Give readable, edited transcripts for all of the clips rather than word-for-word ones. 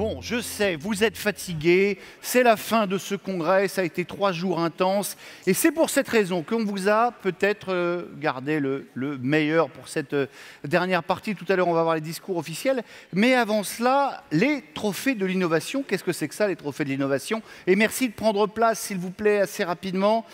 Bon, je sais, vous êtes fatigués, c'est la fin de ce congrès, ça a été 3 jours intenses, et c'est pour cette raison qu'on vous a peut-être gardé le meilleur pour cette dernière partie. Tout à l'heure, on va voir les discours officiels, mais avant cela, les trophées de l'innovation. Qu'est-ce que c'est que ça, les trophées de l'innovation? Et merci de prendre place, s'il vous plaît, assez rapidement.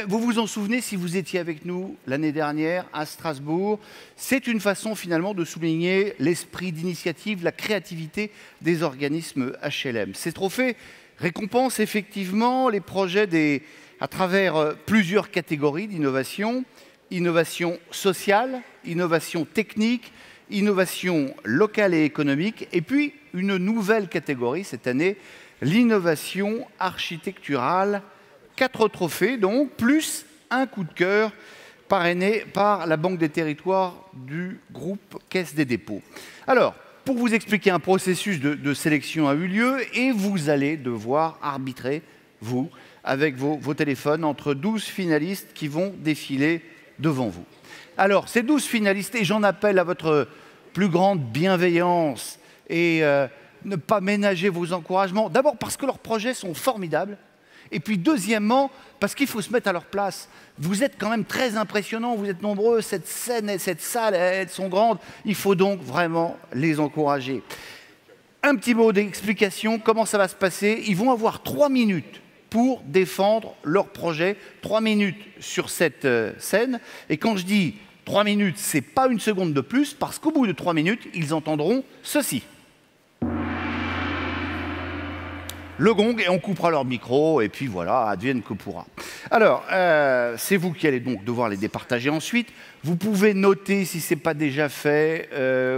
Vous vous en souvenez, si vous étiez avec nous l'année dernière à Strasbourg, c'est une façon finalement de souligner l'esprit d'initiative, la créativité des organismes HLM. Ces trophées récompensent effectivement les projets à travers plusieurs catégories d'innovation: innovation sociale, innovation technique, innovation locale et économique, et puis une nouvelle catégorie cette année, l'innovation architecturale. 4 trophées donc, plus un coup de cœur parrainé par la Banque des Territoires du groupe Caisse des Dépôts. Alors, pour vous expliquer, un processus de sélection a eu lieu et vous allez devoir arbitrer, vous, avec vos téléphones, entre 12 finalistes qui vont défiler devant vous. Alors, ces 12 finalistes, et j'en appelle à votre plus grande bienveillance et ne pas ménager vos encouragements, d'abord parce que leurs projets sont formidables, et puis deuxièmement, parce qu'il faut se mettre à leur place. Vous êtes quand même très impressionnants, vous êtes nombreux, cette scène et cette salle, elles sont grandes, il faut donc vraiment les encourager. Un petit mot d'explication, comment ça va se passer? Ils vont avoir 3 minutes pour défendre leur projet, 3 minutes sur cette scène, et quand je dis 3 minutes, ce n'est pas une seconde de plus, parce qu'au bout de 3 minutes, ils entendront ceci. Le gong, et on coupera leur micro, et puis voilà, advienne que pourra. Alors, c'est vous qui allez donc devoir les départager ensuite. Vous pouvez noter, si ce n'est pas déjà fait,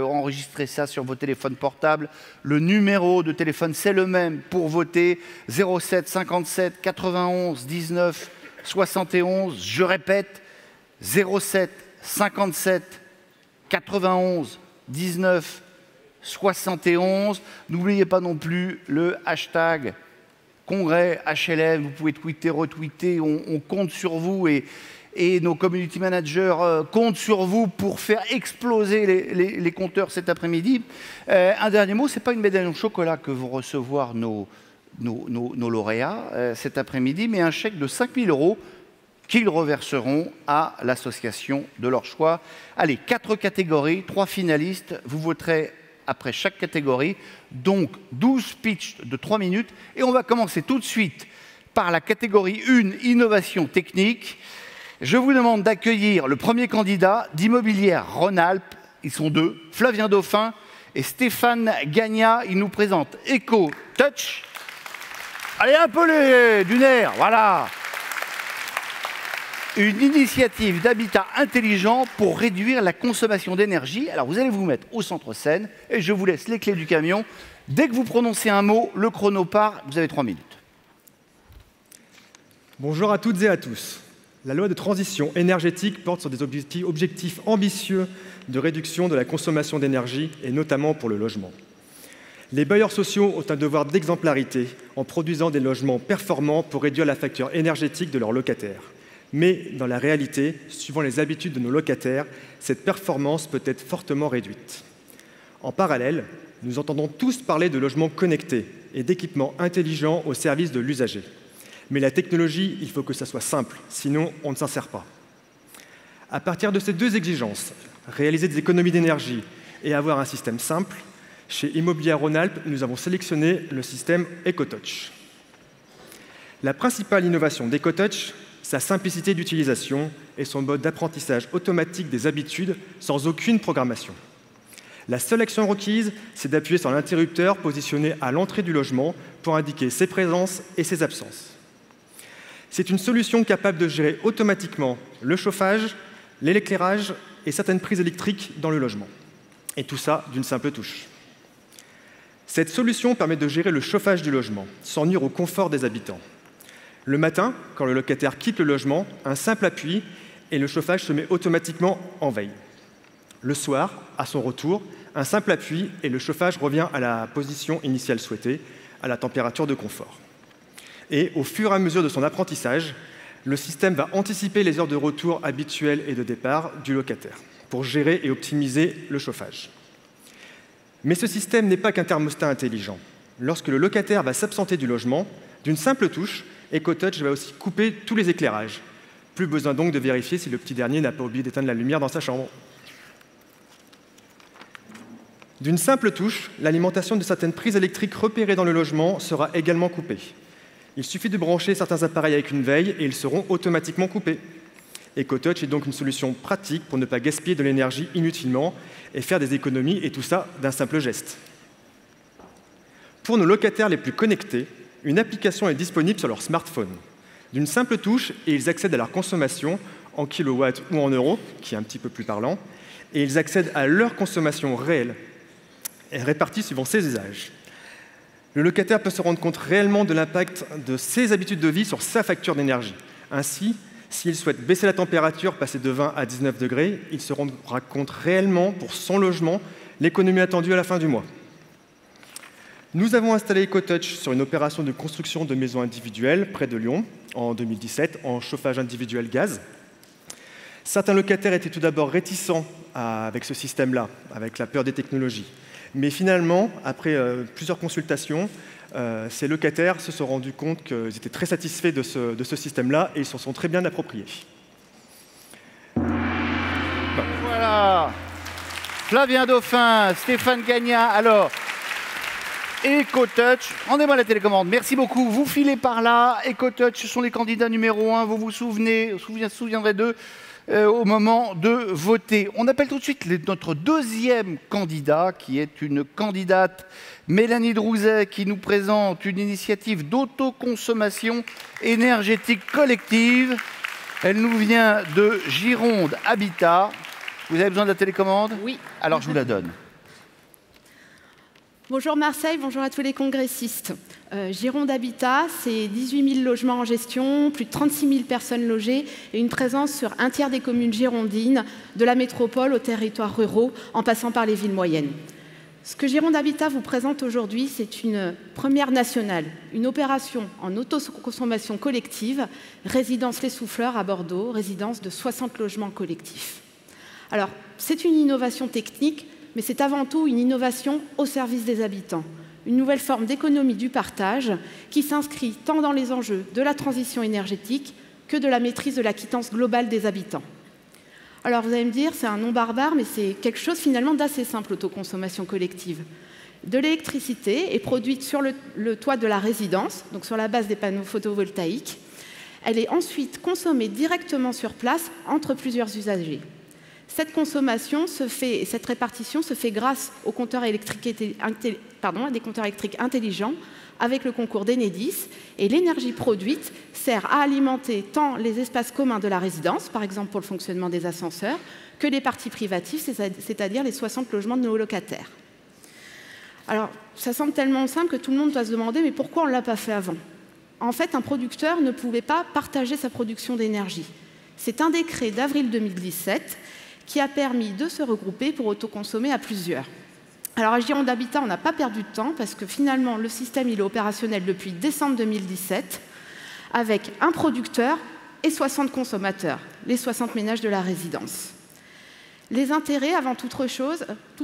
enregistrer ça sur vos téléphones portables. Le numéro de téléphone, c'est le même pour voter, 07 57 91 19 71. Je répète, 07 57 91 19 71. N'oubliez pas non plus le hashtag Congrès HLM. Vous pouvez tweeter, retweeter. On compte sur vous et nos community managers comptent sur vous pour faire exploser les compteurs cet après-midi. Un dernier mot, ce n'est pas une médaille en chocolat que vont recevoir nos lauréats cet après-midi, mais un chèque de 5 000 € qu'ils reverseront à l'association de leur choix. Allez, 4 catégories, 3 finalistes. Vous voterez après chaque catégorie, donc 12 speeches de 3 minutes. Et on va commencer tout de suite par la catégorie 1, innovation technique. Je vous demande d'accueillir le premier candidat d'Immobilière Rhône-Alpes. Ils sont 2, Flavien Dauphin et Stéphane Gagnat. Ils nous présentent EcoTouch. Allez, un peu du nerf, voilà. Une initiative d'habitat intelligent pour réduire la consommation d'énergie. Alors, vous allez vous mettre au centre-scène et je vous laisse les clés du camion. Dès que vous prononcez un mot, le chrono part. Vous avez 3 minutes. Bonjour à toutes et à tous. La loi de transition énergétique porte sur des objectifs ambitieux de réduction de la consommation d'énergie, et notamment pour le logement. Les bailleurs sociaux ont un devoir d'exemplarité en produisant des logements performants pour réduire la facture énergétique de leurs locataires. Mais dans la réalité, suivant les habitudes de nos locataires, cette performance peut être fortement réduite. En parallèle, nous entendons tous parler de logements connectés et d'équipements intelligents au service de l'usager. Mais la technologie, il faut que ça soit simple, sinon on ne s'en sert pas. À partir de ces 2 exigences, réaliser des économies d'énergie et avoir un système simple, chez Immobilière Rhône-Alpes, nous avons sélectionné le système EcoTouch. La principale innovation d'EcoTouch, sa simplicité d'utilisation et son mode d'apprentissage automatique des habitudes sans aucune programmation. La seule action requise, c'est d'appuyer sur l'interrupteur positionné à l'entrée du logement pour indiquer ses présences et ses absences. C'est une solution capable de gérer automatiquement le chauffage, l'éclairage et certaines prises électriques dans le logement. Et tout ça d'une simple touche. Cette solution permet de gérer le chauffage du logement sans nuire au confort des habitants. Le matin, quand le locataire quitte le logement, un simple appui et le chauffage se met automatiquement en veille. Le soir, à son retour, un simple appui et le chauffage revient à la position initiale souhaitée, à la température de confort. Et au fur et à mesure de son apprentissage, le système va anticiper les heures de retour habituelles et de départ du locataire pour gérer et optimiser le chauffage. Mais ce système n'est pas qu'un thermostat intelligent. lorsque le locataire va s'absenter du logement, d'une simple touche, EcoTouch va aussi couper tous les éclairages. Plus besoin donc de vérifier si le petit dernier n'a pas oublié d'éteindre la lumière dans sa chambre. D'une simple touche, l'alimentation de certaines prises électriques repérées dans le logement sera également coupée. Il suffit de brancher certains appareils avec une veille et ils seront automatiquement coupés. EcoTouch est donc une solution pratique pour ne pas gaspiller de l'énergie inutilement et faire des économies, et tout ça d'un simple geste. Pour nos locataires les plus connectés, une application est disponible sur leur smartphone. D'une simple touche, et ils accèdent à leur consommation en kilowatts ou en euros, qui est un petit peu plus parlant, et ils accèdent à leur consommation réelle et répartie suivant ses usages. Le locataire peut se rendre compte réellement de l'impact de ses habitudes de vie sur sa facture d'énergie. Ainsi, s'il souhaite baisser la température, passer de 20 à 19 degrés, il se rendra compte réellement pour son logement l'économie attendue à la fin du mois. Nous avons installé EcoTouch sur une opération de construction de maisons individuelles près de Lyon en 2017 en chauffage individuel gaz. Certains locataires étaient tout d'abord réticents avec ce système-là, avec la peur des technologies. Mais finalement, après plusieurs consultations, ces locataires se sont rendus compte qu'ils étaient très satisfaits de ce système-là et ils s'en sont très bien appropriés. Voilà. Flavien Dauphin, Stéphane Gagna. Alors, EcoTouch, rendez-moi la télécommande. Merci beaucoup. Vous filez par là. EcoTouch, ce sont les candidats numéro 1. Vous vous souviendrez d'eux au moment de voter. On appelle tout de suite notre deuxième candidat, qui est une candidate, Mélanie Drouzet, qui nous présente une initiative d'autoconsommation énergétique collective. Elle nous vient de Gironde Habitat. Vous avez besoin de la télécommande? Oui. Alors je vous la donne. Bonjour Marseille, bonjour à tous les congressistes. Gironde Habitat, c'est 18 000 logements en gestion, plus de 36 000 personnes logées et une présence sur un tiers des communes girondines, de la métropole aux territoires ruraux, en passant par les villes moyennes. Ce que Gironde Habitat vous présente aujourd'hui, c'est une première nationale, une opération en autoconsommation collective, résidence Les Souffleurs à Bordeaux, résidence de 60 logements collectifs. Alors, c'est une innovation technique, mais c'est avant tout une innovation au service des habitants. Une nouvelle forme d'économie du partage qui s'inscrit tant dans les enjeux de la transition énergétique que de la maîtrise de la quittance globale des habitants. Alors vous allez me dire, c'est un nom barbare, mais c'est quelque chose finalement d'assez simple, l'autoconsommation collective. De l'électricité est produite sur le toit de la résidence, donc sur la base des panneaux photovoltaïques. Elle est ensuite consommée directement sur place entre plusieurs usagers. Cette consommation se fait, cette répartition se fait grâce aux compteurs électriques, à des compteurs électriques intelligents avec le concours d'Enedis, et l'énergie produite sert à alimenter tant les espaces communs de la résidence, par exemple pour le fonctionnement des ascenseurs, que les parties privatives, c'est-à-dire les 60 logements de nos locataires. Alors, ça semble tellement simple que tout le monde doit se demander mais pourquoi on ne l'a pas fait avant? En fait, un producteur ne pouvait pas partager sa production d'énergie. C'est un décret d'avril 2017 qui a permis de se regrouper pour autoconsommer à plusieurs. Alors à Gironde Habitat, on n'a pas perdu de temps parce que finalement, le système il est opérationnel depuis décembre 2017 avec un producteur et 60 consommateurs, les 60 ménages de la résidence. Les intérêts, avant toute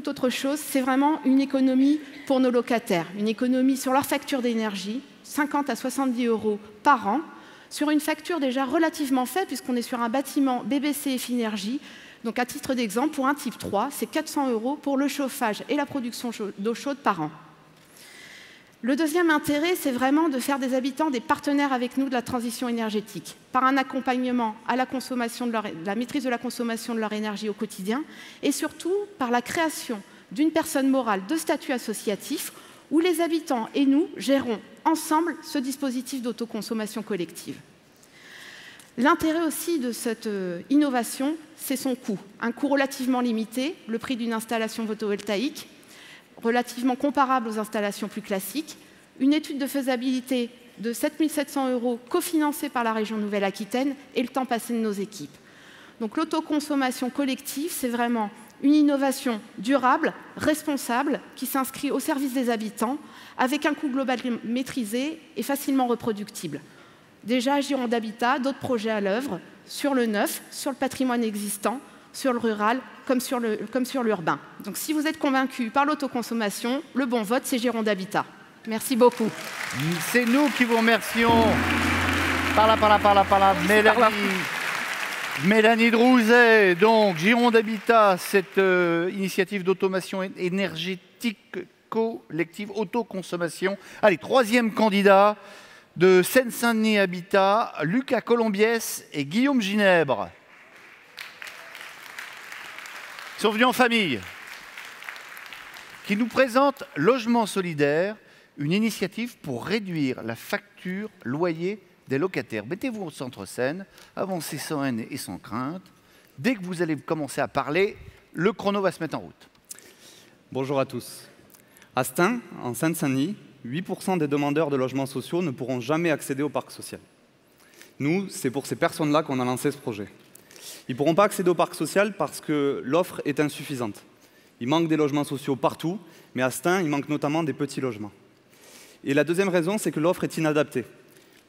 autre chose, c'est vraiment une économie pour nos locataires, une économie sur leur facture d'énergie, 50 à 70 € par an, sur une facture déjà relativement faible puisqu'on est sur un bâtiment BBC Finergie. Donc, à titre d'exemple, pour un type 3, c'est 400 € pour le chauffage et la production d'eau chaude par an. Le deuxième intérêt, c'est vraiment de faire des habitants des partenaires avec nous de la transition énergétique, par un accompagnement à la maîtrise de la consommation de leur énergie au quotidien, et surtout par la création d'une personne morale de statut associatif, où les habitants et nous gérons ensemble ce dispositif d'autoconsommation collective. L'intérêt aussi de cette innovation, c'est son coût. Un coût relativement limité, le prix d'une installation photovoltaïque, relativement comparable aux installations plus classiques, une étude de faisabilité de 7 700 € cofinancée par la région Nouvelle-Aquitaine et le temps passé de nos équipes. Donc l'autoconsommation collective, c'est vraiment une innovation durable, responsable, qui s'inscrit au service des habitants, avec un coût global maîtrisé et facilement reproductible. Déjà, à Gironde Habitat, d'autres projets à l'œuvre, sur le neuf, sur le patrimoine existant, sur le rural, comme sur l'urbain. Donc si vous êtes convaincu par l'autoconsommation, le bon vote, c'est Gironde Habitat. Merci beaucoup. C'est nous qui vous remercions. Par là, Mélanie Drouzet, donc, Gironde Habitat, cette initiative d'automation énergétique collective, autoconsommation. Allez, troisième candidat de Seine-Saint-Denis Habitat, Lucas Colombiès et Guillaume Ginèbre. Ils sont venus en famille. Qui nous présentent Logement solidaire, une initiative pour réduire la facture loyer des locataires. Mettez-vous au centre-scène, avancez sans haine et sans crainte. Dès que vous allez commencer à parler, le chrono va se mettre en route. Bonjour à tous. À Stein, en Seine-Saint-Denis, 8% des demandeurs de logements sociaux ne pourront jamais accéder au parc social. Nous, c'est pour ces personnes-là qu'on a lancé ce projet. Ils ne pourront pas accéder au parc social parce que l'offre est insuffisante. Il manque des logements sociaux partout, mais à Stein, il manque notamment des petits logements. Et la deuxième raison, c'est que l'offre est inadaptée.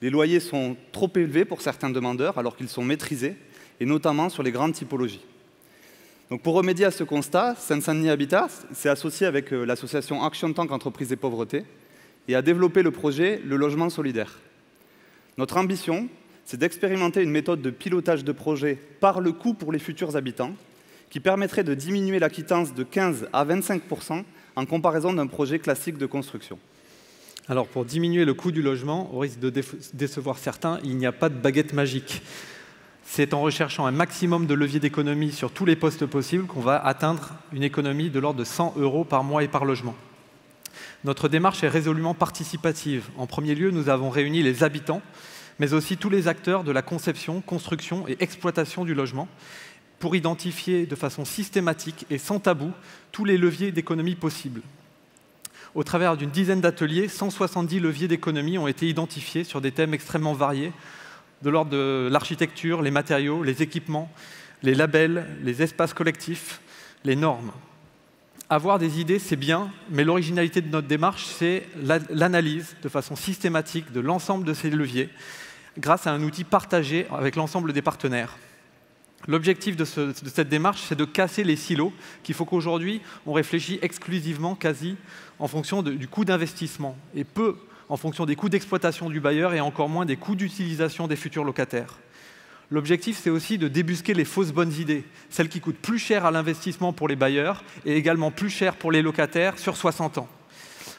Les loyers sont trop élevés pour certains demandeurs alors qu'ils sont maîtrisés, et notamment sur les grandes typologies. Donc pour remédier à ce constat, Seine-Saint-Denis Habitat s'est associé avec l'association Action Tank Entreprises et Pauvreté et a développé le projet Le Logement Solidaire. Notre ambition, c'est d'expérimenter une méthode de pilotage de projet par le coût pour les futurs habitants qui permettrait de diminuer la quittance de 15 à 25% en comparaison d'un projet classique de construction. Alors, pour diminuer le coût du logement, au risque de décevoir certains, il n'y a pas de baguette magique. C'est en recherchant un maximum de leviers d'économie sur tous les postes possibles qu'on va atteindre une économie de l'ordre de 100 € par mois et par logement. Notre démarche est résolument participative. En premier lieu, nous avons réuni les habitants, mais aussi tous les acteurs de la conception, construction et exploitation du logement, pour identifier de façon systématique et sans tabou tous les leviers d'économie possibles. Au travers d'une dizaine d'ateliers, 170 leviers d'économie ont été identifiés sur des thèmes extrêmement variés, de l'ordre de l'architecture, les matériaux, les équipements, les labels, les espaces collectifs, les normes. Avoir des idées, c'est bien, mais l'originalité de notre démarche, c'est l'analyse de façon systématique de l'ensemble de ces leviers grâce à un outil partagé avec l'ensemble des partenaires. L'objectif de cette démarche, c'est de casser les silos qu'il faut qu'aujourd'hui, on réfléchit exclusivement, quasi, en fonction du coût d'investissement et peu en fonction des coûts d'exploitation du bailleur et encore moins des coûts d'utilisation des futurs locataires. L'objectif, c'est aussi de débusquer les fausses bonnes idées, celles qui coûtent plus cher à l'investissement pour les bailleurs et également plus cher pour les locataires sur 60 ans.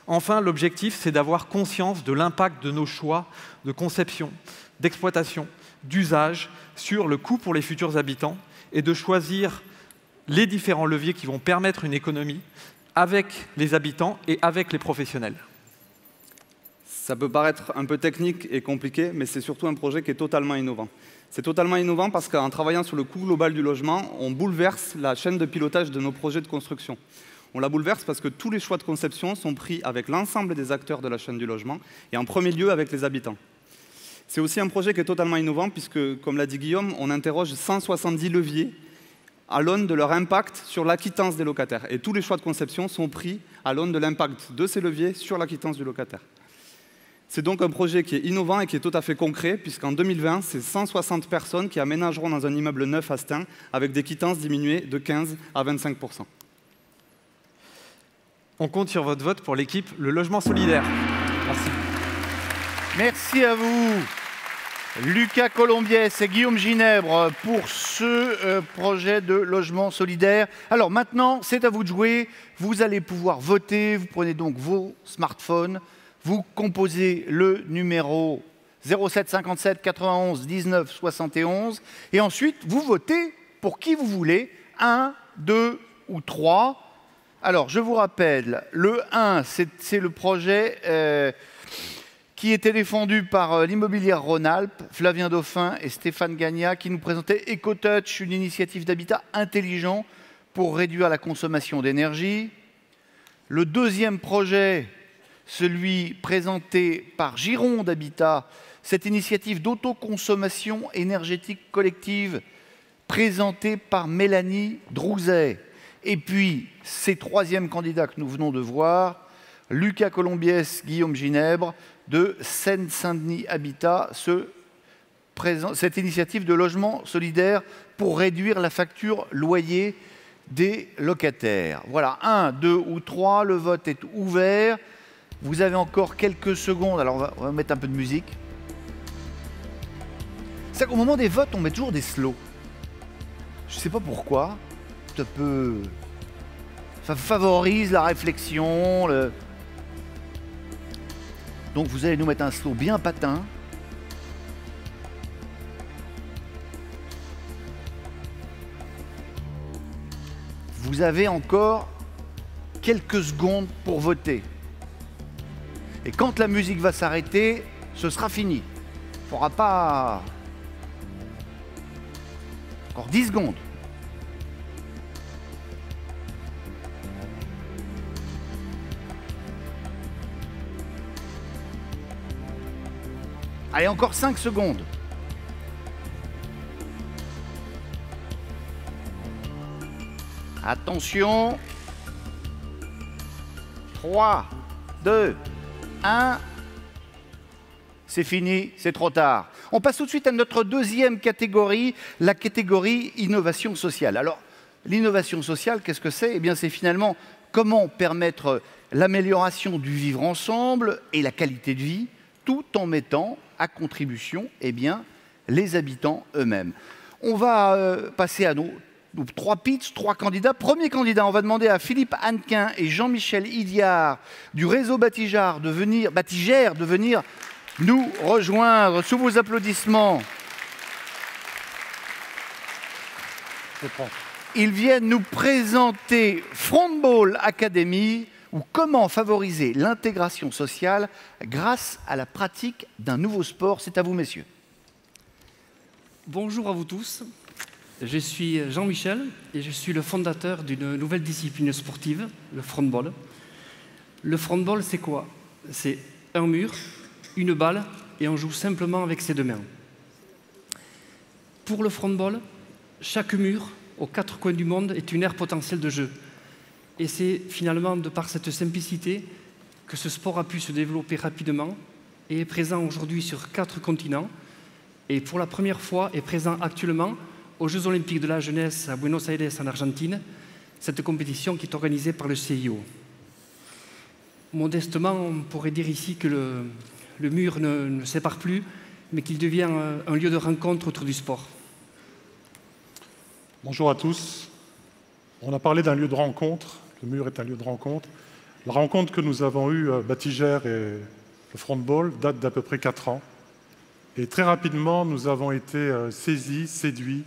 Enfin, l'objectif, c'est d'avoir conscience de l'impact de nos choix de conception, d'exploitation, d'usage sur le coût pour les futurs habitants et de choisir les différents leviers qui vont permettre une économie avec les habitants et avec les professionnels. Ça peut paraître un peu technique et compliqué, mais c'est surtout un projet qui est totalement innovant. C'est totalement innovant parce qu'en travaillant sur le coût global du logement, on bouleverse la chaîne de pilotage de nos projets de construction. On la bouleverse parce que tous les choix de conception sont pris avec l'ensemble des acteurs de la chaîne du logement et en premier lieu avec les habitants. C'est aussi un projet qui est totalement innovant puisque, comme l'a dit Guillaume, on interroge 170 leviers à l'aune de leur impact sur l'acquittance des locataires. Et tous les choix de conception sont pris à l'aune de l'impact de ces leviers sur l'acquittance du locataire. C'est donc un projet qui est innovant et qui est tout à fait concret puisqu'en 2020, c'est 160 personnes qui aménageront dans un immeuble neuf à Stein avec des quittances diminuées de 15 à 25%. On compte sur votre vote pour l'équipe Le Logement Solidaire. Merci. Merci à vous, Lucas Colombiès et Guillaume Ginèbre, pour ce projet de logement solidaire. Alors maintenant, c'est à vous de jouer. Vous allez pouvoir voter. Vous prenez donc vos smartphones. Vous composez le numéro 07 57 91 19 71. Et ensuite, vous votez pour qui vous voulez. 1, 2 ou 3. Alors, je vous rappelle, le 1, c'est le projet qui était défendu par l'immobilière Rhône-Alpes, Flavien Dauphin et Stéphane Gagna, qui nous présentaient EcoTouch, une initiative d'habitat intelligent pour réduire la consommation d'énergie. Le deuxième projet, celui présenté par Gironde Habitat, cette initiative d'autoconsommation énergétique collective présentée par Mélanie Drouzet. Et puis, ces troisièmes candidats que nous venons de voir, Lucas Colombiès, Guillaume Ginèbre, de Seine-Saint-Denis Habitat, cette initiative de logement solidaire pour réduire la facture loyer des locataires. Voilà, 1, 2 ou 3, le vote est ouvert. Vous avez encore quelques secondes. Alors, on va mettre un peu de musique. C'est qu'au moment des votes, on met toujours des slows. Je ne sais pas pourquoi. Ça favorise la réflexion. Donc, vous allez nous mettre un slow bien patin. Vous avez encore quelques secondes pour voter. Et quand la musique va s'arrêter, ce sera fini. Il ne faudra pas... Encore 10 secondes. Allez, encore 5 secondes. Attention. 3, 2, 1. C'est fini, c'est trop tard. On passe tout de suite à notre deuxième catégorie, la catégorie innovation sociale. Alors, l'innovation sociale, qu'est-ce que c'est? Eh bien, c'est finalement comment permettre l'amélioration du vivre ensemble et la qualité de vie, tout en mettant à contribution les habitants eux-mêmes. On va passer à nos 3 pitchs, 3 candidats. Premier candidat, on va demander à Philippe Hannequin et Jean-Michel Idiard du réseau Batigère de venir nous rejoindre sous vos applaudissements. Ils viennent nous présenter Frontball Academy, ou comment favoriser l'intégration sociale grâce à la pratique d'un nouveau sport. C'est à vous, messieurs. Bonjour à vous tous. Je suis Jean-Michel et je suis le fondateur d'une nouvelle discipline sportive, le frontball. Le frontball, c'est quoi? C'est un mur, une balle et on joue simplement avec ses 2 mains. Pour le frontball, chaque mur, aux 4 coins du monde, est une aire potentielle de jeu. Et c'est finalement de par cette simplicité que ce sport a pu se développer rapidement et est présent aujourd'hui sur 4 continents. Et pour la première fois, est présent actuellement aux Jeux Olympiques de la Jeunesse à Buenos Aires, en Argentine, cette compétition qui est organisée par le CIO. Modestement, on pourrait dire ici que le mur ne sépare plus, mais qu'il devient un lieu de rencontre autour du sport. Bonjour à tous. On a parlé d'un lieu de rencontre. Le mur est un lieu de rencontre. La rencontre que nous avons eue, Batigère et le Frontball, date d'à peu près 4 ans. Et très rapidement, nous avons été saisis, séduits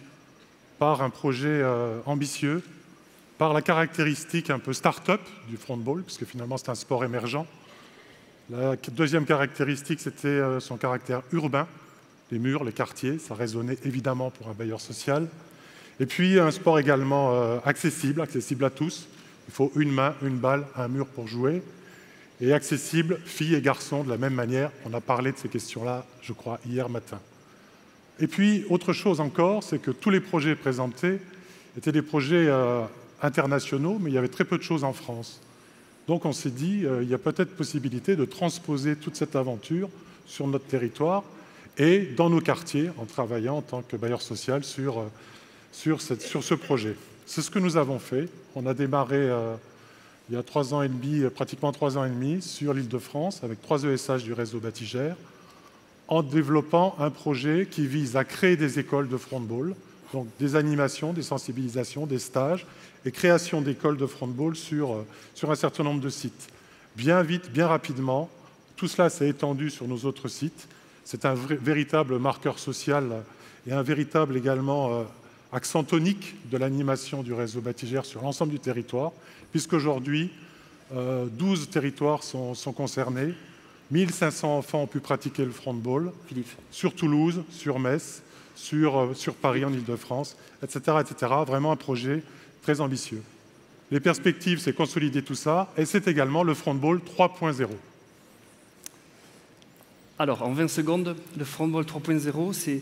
par un projet ambitieux, par la caractéristique un peu start-up du Frontball, puisque finalement c'est un sport émergent. La deuxième caractéristique, c'était son caractère urbain. Les murs, les quartiers, ça résonnait évidemment pour un bailleur social. Et puis un sport également accessible à tous. Il faut une main, une balle, un mur pour jouer. Et accessible, filles et garçons, de la même manière. On a parlé de ces questions-là, je crois, hier matin. Et puis, autre chose encore, c'est que tous les projets présentés étaient des projets internationaux, mais il y avait très peu de choses en France. Donc on s'est dit, il y a peut-être possibilité de transposer toute cette aventure sur notre territoire et dans nos quartiers, en travaillant en tant que bailleur social sur ce projet. C'est ce que nous avons fait. On a démarré il y a 3 ans et demi, pratiquement 3 ans et demi, sur l'Île-de-France, avec 3 ESH du réseau Batigère, en développant un projet qui vise à créer des écoles de frontball, donc des animations, des sensibilisations, des stages, et création d'écoles de frontball sur un certain nombre de sites. Bien vite, bien rapidement, tout cela s'est étendu sur nos autres sites. C'est un véritable marqueur social et un véritable également accent tonique de l'animation du réseau Batigère sur l'ensemble du territoire, puisqu'aujourd'hui, 12 territoires sont concernés. 1500 enfants ont pu pratiquer le frontball sur Toulouse, sur Metz, sur Paris, en Île-de-France, etc., etc. Vraiment un projet très ambitieux. Les perspectives, c'est consolider tout ça, et c'est également le frontball 3.0. Alors, en 20 secondes, le frontball 3.0, c'est...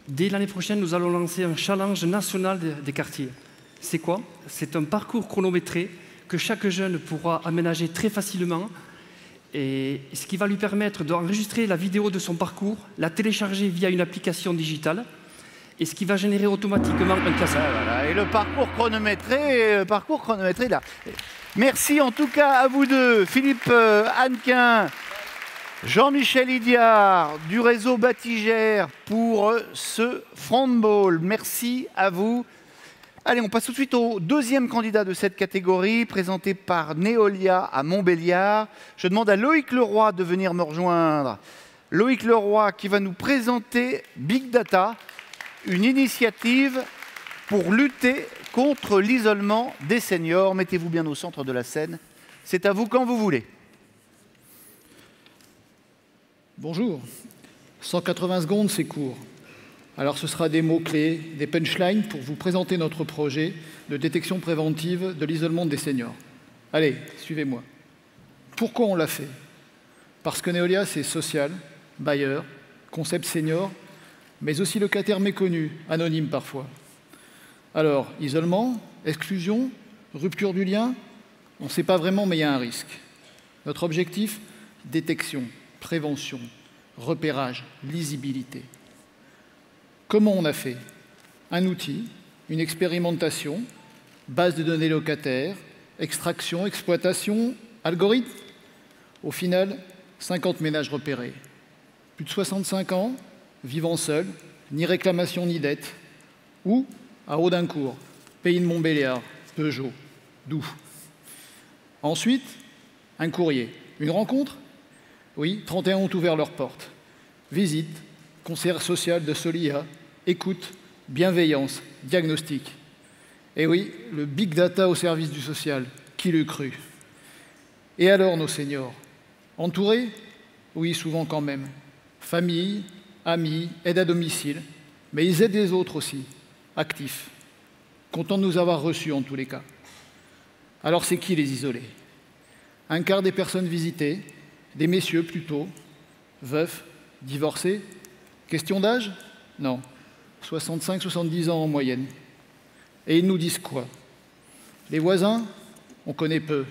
Dès l'année prochaine, nous allons lancer un challenge national des quartiers. C'est quoi? C'est un parcours chronométré que chaque jeune pourra aménager très facilement, et ce qui va lui permettre d'enregistrer la vidéo de son parcours, la télécharger via une application digitale et ce qui va générer automatiquement un classement. Voilà. Et le parcours chronométré là. Merci en tout cas à vous deux, Philippe Hannequin, Jean-Michel Idiard du réseau Batigère pour ce Frondball. Merci à vous. Allez, on passe tout de suite au deuxième candidat de cette catégorie, présenté par Neolia à Montbéliard. Je demande à Loïc Leroy de venir me rejoindre. Loïc Leroy qui va nous présenter Big Data, une initiative pour lutter contre l'isolement des seniors. Mettez-vous bien au centre de la scène. C'est à vous quand vous voulez. Bonjour. 180 secondes, c'est court. Alors ce sera des mots-clés, des punchlines pour vous présenter notre projet de détection préventive de l'isolement des seniors. Allez, suivez-moi. Pourquoi on l'a fait? Parce que Neolia, c'est social, bailleur, concept senior, mais aussi locataire méconnu, anonyme parfois. Alors, isolement, exclusion, rupture du lien, on ne sait pas vraiment, mais il y a un risque. Notre objectif, détection, prévention, repérage, lisibilité. Comment on a fait? Un outil, une expérimentation, base de données locataires, extraction, exploitation, algorithme. Au final, 50 ménages repérés. Plus de 65 ans, vivant seuls, ni réclamation ni dette. Ou à Audincourt, pays de Montbéliard, Peugeot, Doubs. Ensuite, un courrier. Une rencontre? Oui, 31 ont ouvert leurs portes. Visite, concert social de Solia, écoute, bienveillance, diagnostic. Et oui, le big data au service du social, qui l'eût cru? Et alors nos seniors? Entourés? Oui, souvent quand même. Famille, amis, aide à domicile, mais ils aident les autres aussi, actifs. Contents de nous avoir reçus en tous les cas. Alors c'est qui les isolés? Un quart des personnes visitées, des messieurs plutôt, veufs, divorcés. Question d'âge? Non. 65-70 ans en moyenne. Et ils nous disent quoi? Les voisins, on connaît peu.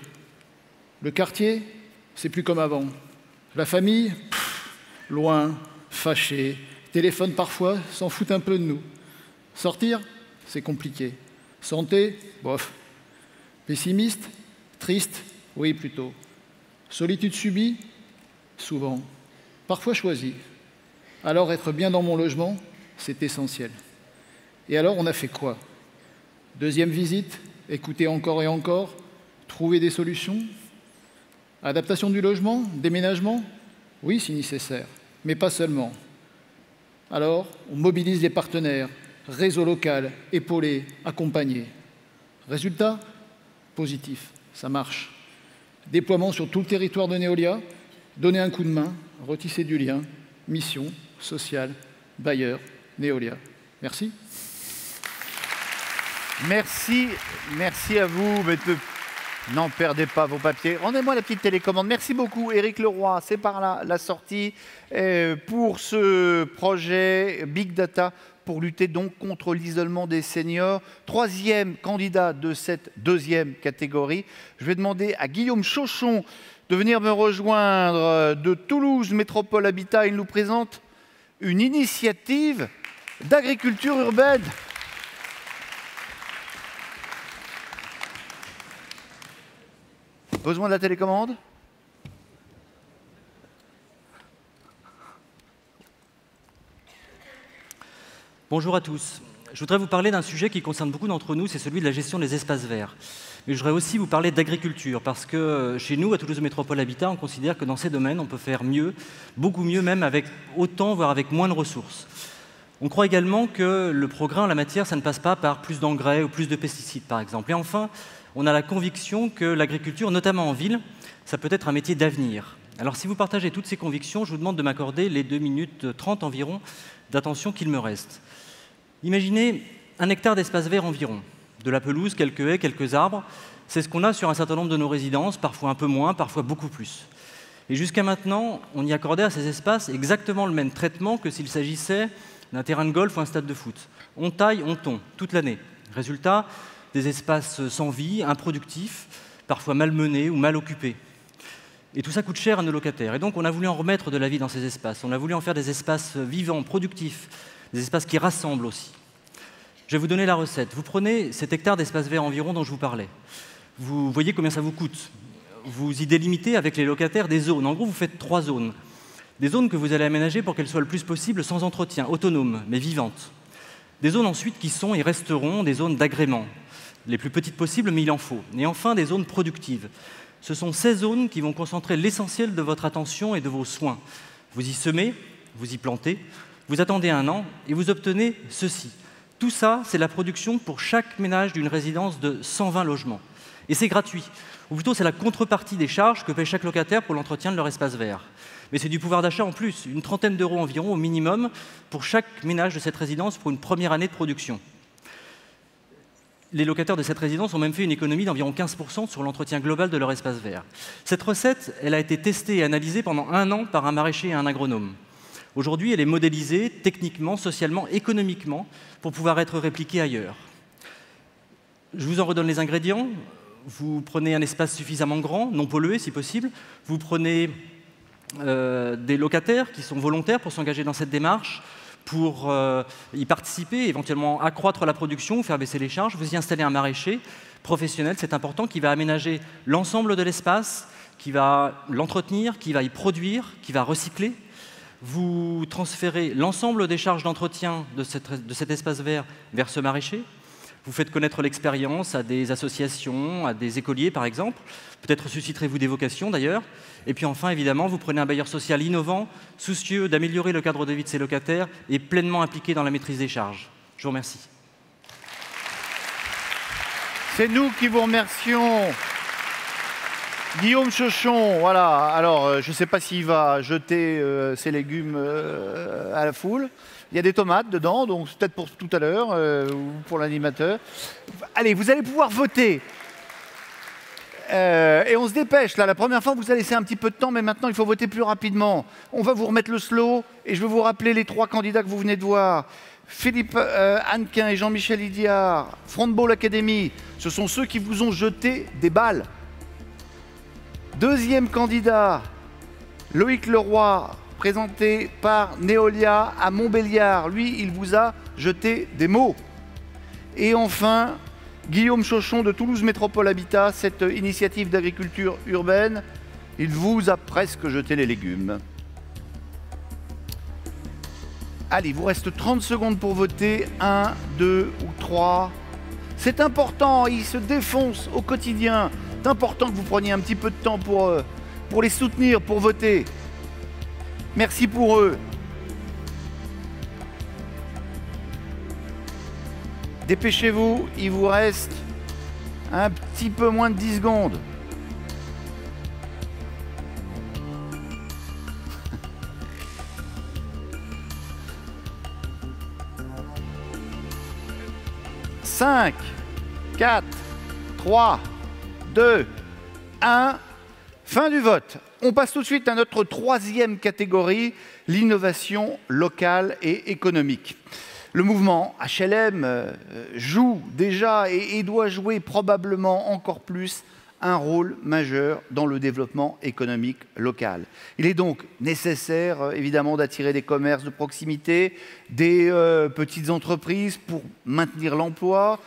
Le quartier, c'est plus comme avant. La famille, loin, fâché. Téléphone parfois, s'en foutent un peu de nous. Sortir, c'est compliqué. Santé, bof. Pessimiste, triste, oui plutôt. Solitude subie, souvent. Parfois choisie. Alors être bien dans mon logement, c'est essentiel. Et alors, on a fait quoi? Deuxième visite, écouter encore et encore, trouver des solutions. Adaptation du logement, déménagement? Oui, si nécessaire, mais pas seulement. Alors, on mobilise les partenaires, réseau local, épaulé, accompagné. Résultat? Positif, ça marche. Déploiement sur tout le territoire de Neolia, donner un coup de main, retisser du lien, mission, sociale, bailleur, Neolia. Merci. Merci à vous. N'en perdez pas vos papiers. Rendez-moi la petite télécommande. Merci beaucoup, Éric Leroy. C'est par là la sortie pour ce projet Big Data pour lutter donc contre l'isolement des seniors. Troisième candidat de cette deuxième catégorie. Je vais demander à Guillaume Chauchon de venir me rejoindre de Toulouse Métropole Habitat. Il nous présente une initiative d'agriculture urbaine. Besoin de la télécommande? Bonjour à tous. Je voudrais vous parler d'un sujet qui concerne beaucoup d'entre nous, c'est celui de la gestion des espaces verts. Mais je voudrais aussi vous parler d'agriculture, parce que chez nous, à Toulouse Métropole Habitat, on considère que dans ces domaines, on peut faire mieux, beaucoup mieux même, avec autant, voire avec moins de ressources. On croit également que le progrès en la matière, ça ne passe pas par plus d'engrais ou plus de pesticides, par exemple. Et enfin, on a la conviction que l'agriculture, notamment en ville, ça peut être un métier d'avenir. Alors si vous partagez toutes ces convictions, je vous demande de m'accorder les 2 minutes 30 environ d'attention qu'il me reste. Imaginez 1 hectare d'espace vert environ, de la pelouse, quelques haies, quelques arbres. C'est ce qu'on a sur un certain nombre de nos résidences, parfois un peu moins, parfois beaucoup plus. Et jusqu'à maintenant, on y accordait à ces espaces exactement le même traitement que s'il s'agissait d'un terrain de golf ou un stade de foot. On taille, on tond, toute l'année. Résultat, des espaces sans vie, improductifs, parfois malmenés ou mal occupés. Et tout ça coûte cher à nos locataires. Et donc on a voulu en remettre de la vie dans ces espaces. On a voulu en faire des espaces vivants, productifs, des espaces qui rassemblent aussi. Je vais vous donner la recette. Vous prenez cet hectare d'espace vert environ dont je vous parlais. Vous voyez combien ça vous coûte. Vous y délimitez avec les locataires des zones. En gros, vous faites 3 zones. Des zones que vous allez aménager pour qu'elles soient le plus possible sans entretien, autonomes, mais vivantes. Des zones ensuite qui sont et resteront des zones d'agrément, les plus petites possibles, mais il en faut. Et enfin, des zones productives. Ce sont ces zones qui vont concentrer l'essentiel de votre attention et de vos soins. Vous y semez, vous y plantez, vous attendez 1 an et vous obtenez ceci. Tout ça, c'est la production pour chaque ménage d'une résidence de 120 logements. Et c'est gratuit. Ou plutôt, c'est la contrepartie des charges que paie chaque locataire pour l'entretien de leur espace vert. Mais c'est du pouvoir d'achat en plus, une trentaine d'euros environ au minimum pour chaque ménage de cette résidence pour une première année de production. Les locataires de cette résidence ont même fait une économie d'environ 15% sur l'entretien global de leur espace vert. Cette recette, elle a été testée et analysée pendant 1 an par un maraîcher et un agronome. Aujourd'hui, elle est modélisée techniquement, socialement, économiquement pour pouvoir être répliquée ailleurs. Je vous en redonne les ingrédients. Vous prenez un espace suffisamment grand, non pollué si possible. Vous prenez des locataires qui sont volontaires pour s'engager dans cette démarche, pour y participer, éventuellement accroître la production, faire baisser les charges. Vous y installez un maraîcher professionnel, c'est important, qui va aménager l'ensemble de l'espace, qui va l'entretenir, qui va y produire, qui va recycler. Vous transférez l'ensemble des charges d'entretien de cet espace vert vers ce maraîcher. Vous faites connaître l'expérience à des associations, à des écoliers par exemple. Peut-être susciterez-vous des vocations d'ailleurs. Et puis enfin, évidemment, vous prenez un bailleur social innovant, soucieux d'améliorer le cadre de vie de ses locataires et pleinement impliqué dans la maîtrise des charges. Je vous remercie. C'est nous qui vous remercions. Guillaume Chochon, voilà. Alors, je ne sais pas s'il va jeter ses légumes à la foule. Il y a des tomates dedans, donc c'est peut-être pour tout à l'heure ou pour l'animateur. Allez, vous allez pouvoir voter. Et on se dépêche. Là, la première fois, vous avez laissé un petit peu de temps, mais maintenant, il faut voter plus rapidement. On va vous remettre le slow et je vais vous rappeler les 3 candidats que vous venez de voir. Philippe Hannequin et Jean-Michel Idiard, Frontball Academy, ce sont ceux qui vous ont jeté des balles. Deuxième candidat, Loïc Leroy, présenté par Neolia à Montbéliard. Lui, il vous a jeté des mots. Et enfin, Guillaume Chochon de Toulouse Métropole Habitat, cette initiative d'agriculture urbaine, il vous a presque jeté les légumes. Allez, il vous reste 30 secondes pour voter. 1, 2 ou 3. C'est important, ils se défoncent au quotidien. C'est important que vous preniez un petit peu de temps pour les soutenir, pour voter. Merci pour eux. Dépêchez-vous, il vous reste un petit peu moins de 10 secondes. « 5, 4, 3, 2, 1, fin du vote. On passe tout de suite à notre 3e catégorie, l'innovation locale et économique. Le mouvement HLM joue déjà et doit jouer probablement encore plus un rôle majeur dans le développement économique local. Il est donc nécessaire, évidemment, d'attirer des commerces de proximité, des petites entreprises pour maintenir l'emploi.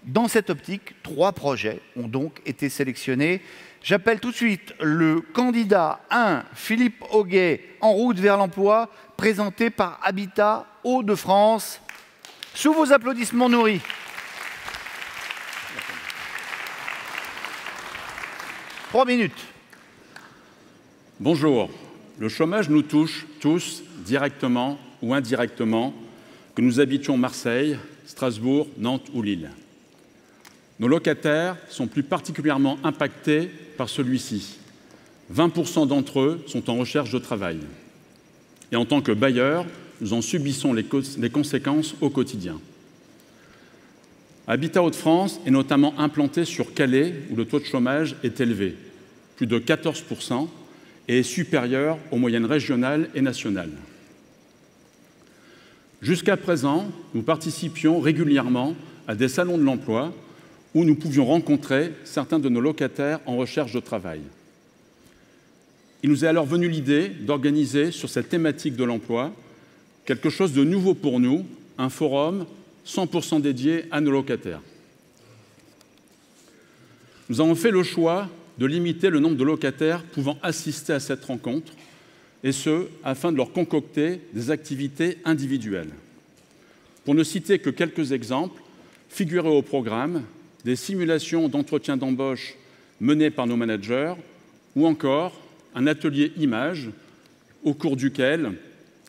Dans cette optique, 3 projets ont donc été sélectionnés. J'appelle tout de suite le candidat 1, Philippe Auguet, en route vers l'emploi, présenté par Habitat Hauts-de-France. Sous vos applaudissements nourris. « 3 minutes. Bonjour. Le chômage nous touche tous, directement ou indirectement, que nous habitions Marseille, Strasbourg, Nantes ou Lille. Nos locataires sont plus particulièrement impactés par celui-ci. 20% d'entre eux sont en recherche de travail. Et en tant que bailleurs, nous en subissons les conséquences au quotidien. Habitat Hauts-de-France est notamment implanté sur Calais, où le taux de chômage est élevé, plus de 14%, et est supérieur aux moyennes régionales et nationales. Jusqu'à présent, nous participions régulièrement à des salons de l'emploi où nous pouvions rencontrer certains de nos locataires en recherche de travail. Il nous est alors venu l'idée d'organiser sur cette thématique de l'emploi quelque chose de nouveau pour nous, un forum 100% dédié à nos locataires. Nous avons fait le choix de limiter le nombre de locataires pouvant assister à cette rencontre, et ce, afin de leur concocter des activités individuelles. Pour ne citer que quelques exemples, figuraient au programme des simulations d'entretien d'embauche menées par nos managers, ou encore un atelier image au cours duquel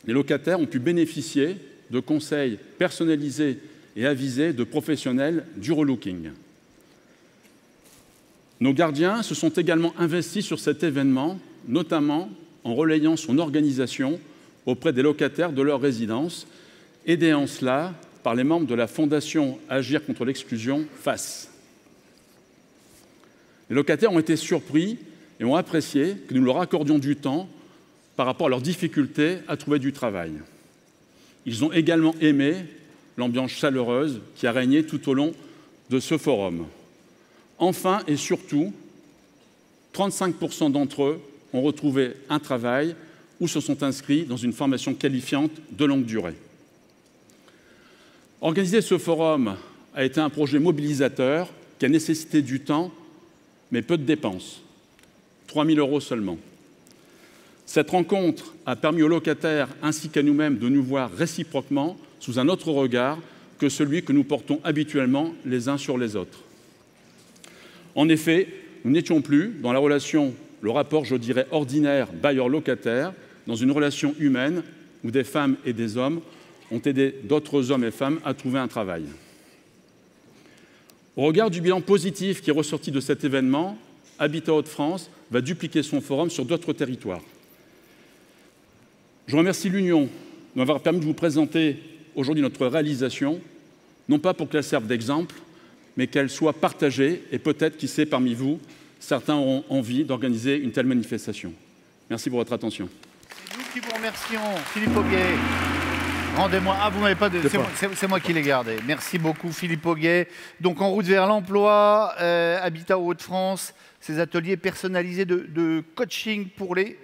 les locataires ont pu bénéficier de conseils personnalisés et avisés de professionnels du relooking. Nos gardiens se sont également investis sur cet événement, notamment en relayant son organisation auprès des locataires de leur résidence, aidés en cela par les membres de la Fondation Agir contre l'exclusion, FACE. Les locataires ont été surpris et ont apprécié que nous leur accordions du temps par rapport à leurs difficultés à trouver du travail. Ils ont également aimé l'ambiance chaleureuse qui a régné tout au long de ce forum. Enfin et surtout, 35% d'entre eux ont retrouvé un travail ou se sont inscrits dans une formation qualifiante de longue durée. Organiser ce forum a été un projet mobilisateur qui a nécessité du temps, mais peu de dépenses. 3 000 € seulement. Cette rencontre a permis aux locataires ainsi qu'à nous-mêmes de nous voir réciproquement sous un autre regard que celui que nous portons habituellement les uns sur les autres. En effet, nous n'étions plus dans la relation, le rapport, je dirais, ordinaire bailleur-locataire, dans une relation humaine où des femmes et des hommes ont aidé d'autres hommes et femmes à trouver un travail. Au regard du bilan positif qui est ressorti de cet événement, Habitat Hauts-de-France va dupliquer son forum sur d'autres territoires. Je remercie l'Union de m'avoir permis de vous présenter aujourd'hui notre réalisation, non pas pour qu'elle serve d'exemple, mais qu'elle soit partagée et peut-être, qui sait, parmi vous, certains auront envie d'organiser une telle manifestation. Merci pour votre attention. C'est nous qui vous remercions, Philippe Auguet. Rendez-moi. Ah, vous m'avez pas de. C'est moi qui l'ai gardé. Merci beaucoup, Philippe Auguet. Donc, en route vers l'emploi, Habitat Hauts-de-France, ces ateliers personnalisés de coaching pour les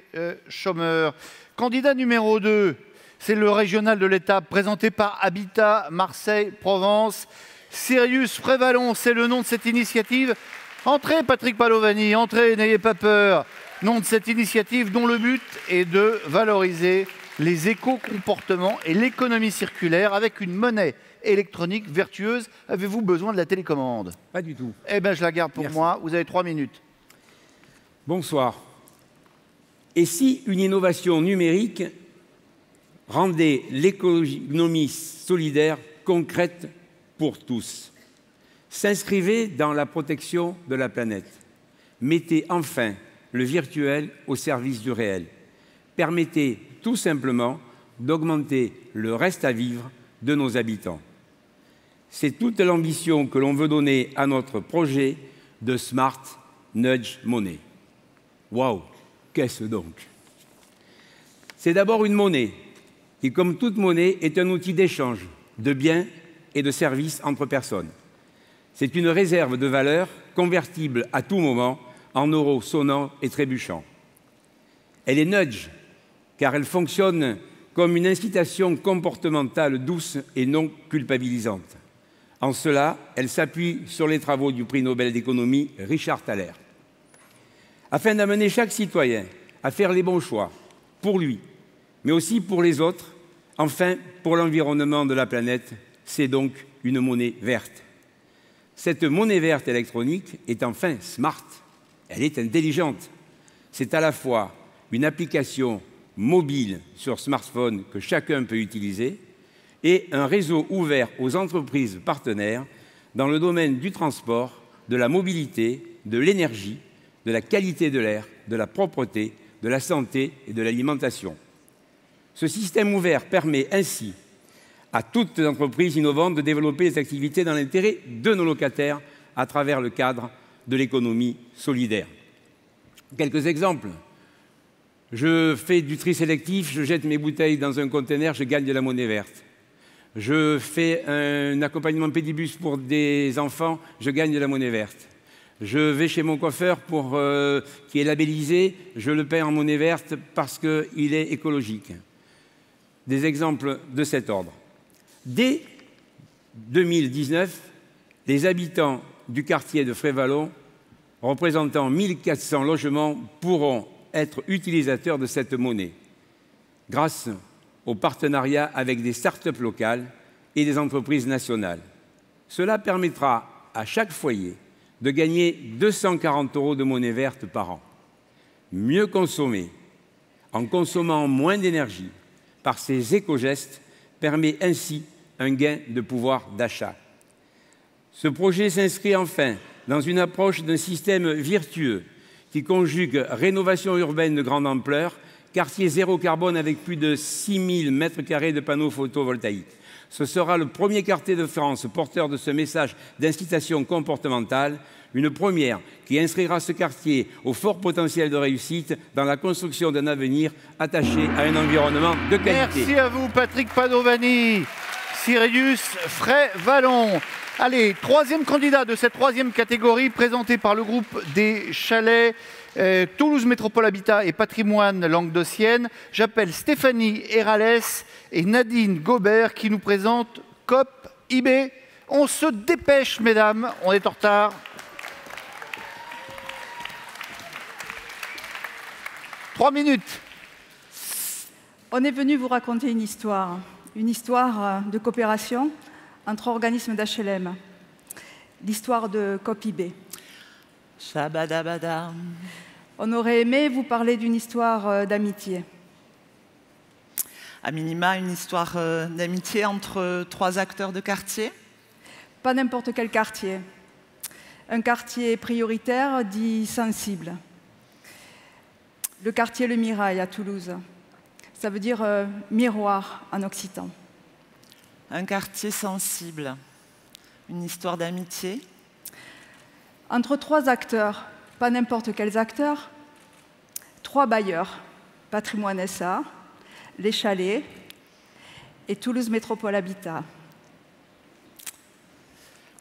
chômeurs. Candidat numéro 2, c'est le régional de l'étape présenté par Habitat Marseille-Provence. Sirius Prévalon, c'est le nom de cette initiative. Entrez, Patrick Palovani, entrez, n'ayez pas peur. Nom de cette initiative dont le but est de valoriser les éco-comportements et l'économie circulaire avec une monnaie électronique vertueuse. Avez-vous besoin de la télécommande? Pas du tout. Eh bien, je la garde pour moi. Vous avez 3 minutes. Bonsoir. Et si une innovation numérique rendait l'économie solidaire concrète pour tous? S'inscrivez dans la protection de la planète. Mettez enfin le virtuel au service du réel. Permettez tout simplement d'augmenter le reste à vivre de nos habitants. C'est toute l'ambition que l'on veut donner à notre projet de Smart Nudge Money. Waouh, qu'est-ce donc? C'est d'abord une monnaie qui, comme toute monnaie, est un outil d'échange de biens et de services entre personnes. C'est une réserve de valeur convertible à tout moment en euros sonnants et trébuchants. Elle est nudge, car elle fonctionne comme une incitation comportementale douce et non culpabilisante. En cela, elle s'appuie sur les travaux du prix Nobel d'économie Richard Thaler. Afin d'amener chaque citoyen à faire les bons choix, pour lui, mais aussi pour les autres, enfin pour l'environnement de la planète, c'est donc une monnaie verte. Cette monnaie verte électronique est enfin smart, elle est intelligente. C'est à la fois une application mobile sur smartphone que chacun peut utiliser et un réseau ouvert aux entreprises partenaires dans le domaine du transport, de la mobilité, de l'énergie, de la qualité de l'air, de la propreté, de la santé et de l'alimentation. Ce système ouvert permet ainsi à toutes les entreprises innovantes de développer des activités dans l'intérêt de nos locataires à travers le cadre de l'économie solidaire. Quelques exemples. Je fais du tri sélectif, je jette mes bouteilles dans un conteneur, je gagne de la monnaie verte. Je fais un accompagnement pédibus pour des enfants, je gagne de la monnaie verte. Je vais chez mon coiffeur qui est labellisé, je le paie en monnaie verte parce qu'il est écologique. des exemples de cet ordre. Dès 2019, les habitants du quartier de Frévalon, représentant 1400 logements, pourront être utilisateurs de cette monnaie, grâce au partenariat avec des start-up locales et des entreprises nationales. Cela permettra à chaque foyer de gagner 240 € de monnaie verte par an. Mieux consommer, en consommant moins d'énergie, par ces éco-gestes, permet ainsi un gain de pouvoir d'achat. Ce projet s'inscrit enfin dans une approche d'un système vertueux qui conjugue rénovation urbaine de grande ampleur, quartier zéro carbone avec plus de 6 000 m² de panneaux photovoltaïques. Ce sera le premier quartier de France porteur de ce message d'incitation comportementale, une première qui inscrira ce quartier au fort potentiel de réussite dans la construction d'un avenir attaché à un environnement de qualité. Merci à vous, Patrick Padovani, Sirius Frévalon. Allez, troisième candidat de cette troisième catégorie, présenté par le groupe des chalets Toulouse Métropole Habitat et Patrimoine Languedocienne. J'appelle Stéphanie Herrales et Nadine Gobert qui nous présentent COP IB. On se dépêche, mesdames, on est en retard. 3 minutes. On est venu vous raconter une histoire de coopération entre organismes d'HLM, l'histoire de COP IB. Shabadabada. On aurait aimé vous parler d'une histoire d'amitié. À minima, une histoire d'amitié entre 3 acteurs de quartier. Pas n'importe quel quartier. Un quartier prioritaire dit sensible. Le quartier Le Mirail à Toulouse. Ça veut dire miroir en occitan. Un quartier sensible. Une histoire d'amitié. Entre 3 acteurs, pas n'importe quels acteurs, 3 bailleurs, Patrimoine SA, Les Chalets et Toulouse Métropole Habitat.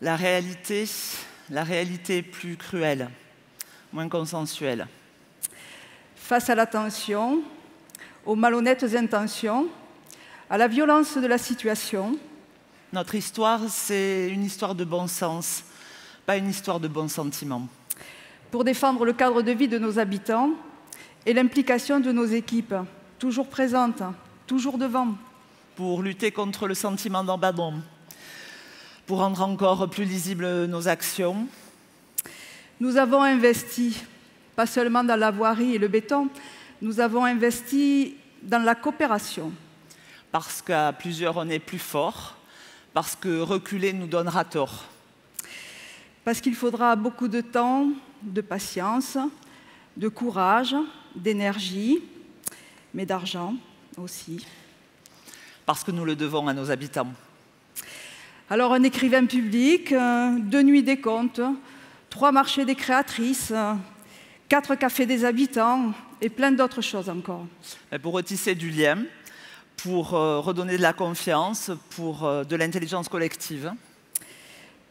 La réalité est plus cruelle, moins consensuelle. Face à la tension, aux malhonnêtes intentions, à la violence de la situation. Notre histoire, c'est une histoire de bon sens, pas une histoire de bons sentiments. Pour défendre le cadre de vie de nos habitants et l'implication de nos équipes, toujours présentes, toujours devant. Pour lutter contre le sentiment d'abandon, pour rendre encore plus lisibles nos actions. Nous avons investi, pas seulement dans la voirie et le béton, nous avons investi dans la coopération. Parce qu'à plusieurs, on est plus fort, parce que reculer nous donnera tort. Parce qu'il faudra beaucoup de temps, de patience, de courage, d'énergie, mais d'argent aussi. Parce que nous le devons à nos habitants. Alors un écrivain public, 2 nuits des comptes, 3 marchés des créatrices, 4 cafés des habitants et plein d'autres choses encore. Pour retisser du lien, pour redonner de la confiance, pour de l'intelligence collective.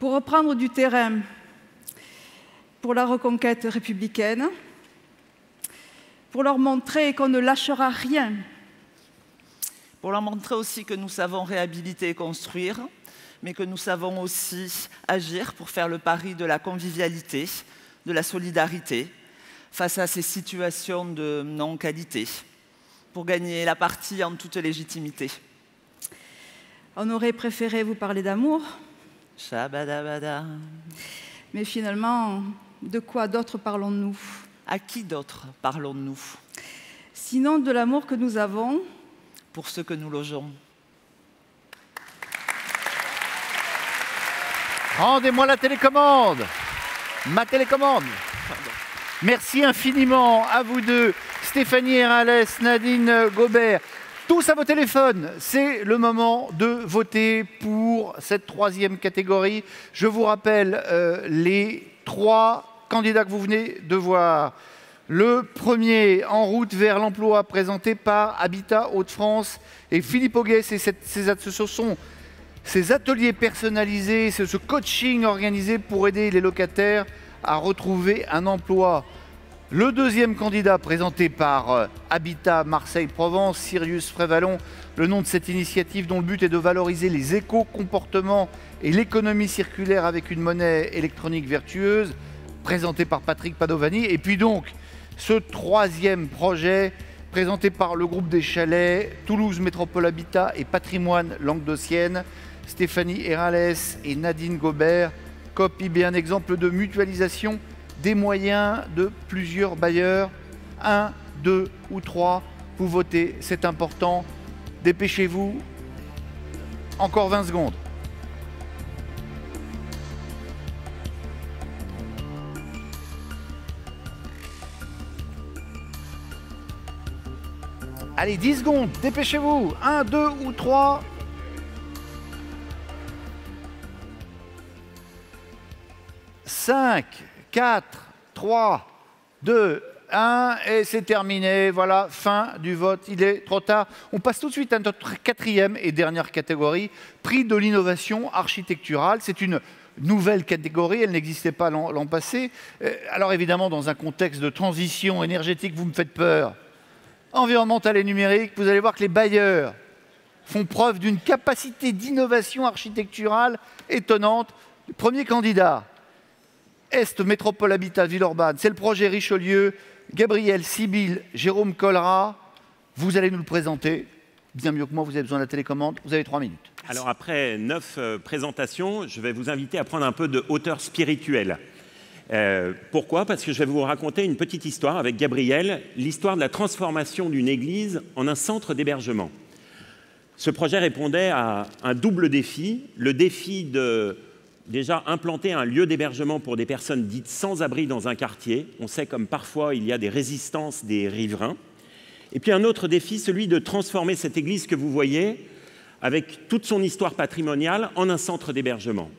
Pour reprendre du terrain, pour la reconquête républicaine, pour leur montrer qu'on ne lâchera rien. Pour leur montrer aussi que nous savons réhabiliter et construire, mais que nous savons aussi agir pour faire le pari de la convivialité, de la solidarité, face à ces situations de non-qualité, pour gagner la partie en toute légitimité. On aurait préféré vous parler d'amour. Shabadabada. Mais finalement, de quoi d'autre parlons-nous? À qui d'autre parlons-nous? Sinon de l'amour que nous avons pour ceux que nous logeons. Rendez-moi la télécommande. Ma télécommande. Merci infiniment à vous deux, Stéphanie Herrales, Nadine Gobert. Tous à vos téléphones, c'est le moment de voter pour cette troisième catégorie. Je vous rappelle les 3 candidats que vous venez de voir. Le premier, En route vers l'emploi, présenté par Habitat Hauts-de-France et Philippe Auguet. Ce sont ces ateliers personnalisés, ce coaching organisé pour aider les locataires à retrouver un emploi. Le deuxième candidat présenté par Habitat Marseille-Provence, Sirius Frévalon, le nom de cette initiative dont le but est de valoriser les éco-comportements et l'économie circulaire avec une monnaie électronique vertueuse, présenté par Patrick Padovani. Et puis donc, ce troisième projet présenté par le groupe des Chalets, Toulouse Métropole Habitat et Patrimoine Languedocienne, Stéphanie Herales et Nadine Gobert, COP-IB, un exemple de mutualisation des moyens de plusieurs bailleurs. 1, 2 ou 3, vous votez, c'est important. Dépêchez-vous. Encore 20 secondes. Allez, 10 secondes, dépêchez-vous. 1, 2 ou 3. « 5, 4, 3, 2, 1, et c'est terminé. Voilà, fin du vote. Il est trop tard. On passe tout de suite à notre quatrième et dernière catégorie, prix de l'innovation architecturale. C'est une nouvelle catégorie, elle n'existait pas l'an passé. Alors évidemment, dans un contexte de transition énergétique, vous me faites peur. Environnementale et numérique, vous allez voir que les bailleurs font preuve d'une capacité d'innovation architecturale étonnante. Le premier candidat, Est Métropole Habitat Villeurbanne, c'est le projet Richelieu. Gabriel, Sibylle, Jérôme Collera, vous allez nous le présenter. Bien mieux que moi, vous avez besoin de la télécommande. Vous avez 3 minutes. Alors après 9 présentations, je vais vous inviter à prendre un peu de hauteur spirituelle. Pourquoi? Parce que je vais vous raconter une petite histoire avec Gabriel, l'histoire de la transformation d'une église en un centre d'hébergement. Ce projet répondait à un double défi, le défi de déjà implanter un lieu d'hébergement pour des personnes dites sans abri dans un quartier. On sait comme parfois il y a des résistances des riverains. Et puis un autre défi, celui de transformer cette église que vous voyez, avec toute son histoire patrimoniale, en un centre d'hébergement.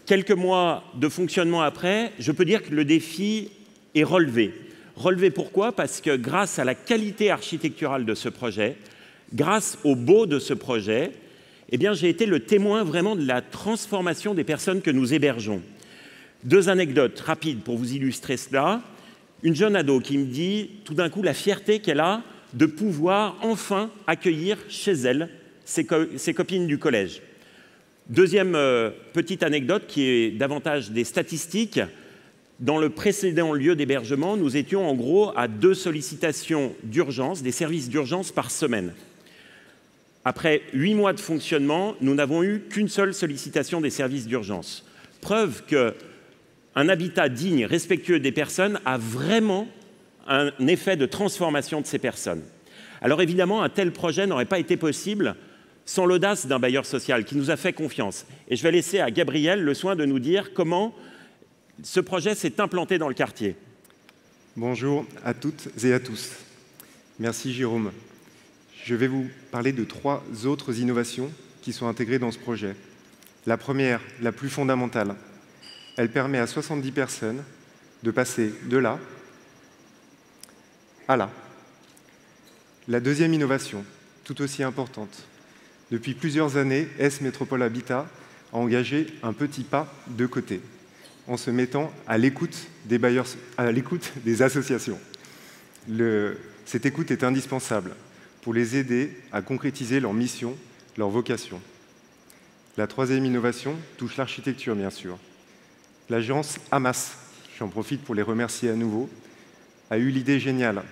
Quelques mois de fonctionnement après, je peux dire que le défi est relevé. Relevé pourquoi? Parce que grâce à la qualité architecturale de ce projet, grâce au beau de ce projet, eh bien, j'ai été le témoin vraiment de la transformation des personnes que nous hébergeons. 2 anecdotes rapides pour vous illustrer cela. Une jeune ado qui me dit tout d'un coup la fierté qu'elle a de pouvoir enfin accueillir chez elle ses copines du collège. Deuxième petite anecdote qui est davantage des statistiques. Dans le précédent lieu d'hébergement, nous étions en gros à 2 sollicitations d'urgence, des services d'urgence par semaine. Après 8 mois de fonctionnement, nous n'avons eu qu'une seule sollicitation des services d'urgence. Preuve qu'un habitat digne, respectueux des personnes a vraiment un effet de transformation de ces personnes. Alors évidemment, un tel projet n'aurait pas été possible sans l'audace d'un bailleur social qui nous a fait confiance. Et je vais laisser à Gabriel le soin de nous dire comment ce projet s'est implanté dans le quartier. Bonjour à toutes et à tous. Merci Jérôme. Je vais vous parler de 3 autres innovations qui sont intégrées dans ce projet. La première, la plus fondamentale, elle permet à 70 personnes de passer de là à là. La deuxième innovation, tout aussi importante. Depuis plusieurs années, Est Métropole Habitat a engagé un petit pas de côté, en se mettant à l'écoute des bailleurs, à l'écoute des associations. Cette écoute est indispensable pour les aider à concrétiser leur mission, leur vocation. La troisième innovation touche l'architecture, bien sûr. L'agence Hamas, j'en profite pour les remercier à nouveau, a eu l'idée géniale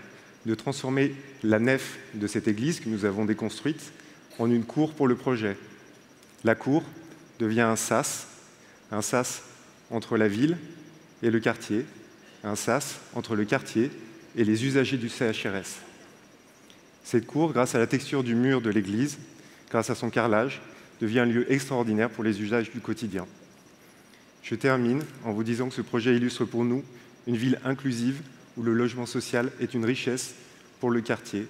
de transformer la nef de cette église que nous avons déconstruite en une cour pour le projet. La cour devient un sas entre la ville et le quartier, un sas entre le quartier et les usagers du CHRS. Cette cour, grâce à la texture du mur de l'église, grâce à son carrelage, devient un lieu extraordinaire pour les usages du quotidien. Je termine en vous disant que ce projet illustre pour nous une ville inclusive où le logement social est une richesse pour le quartier,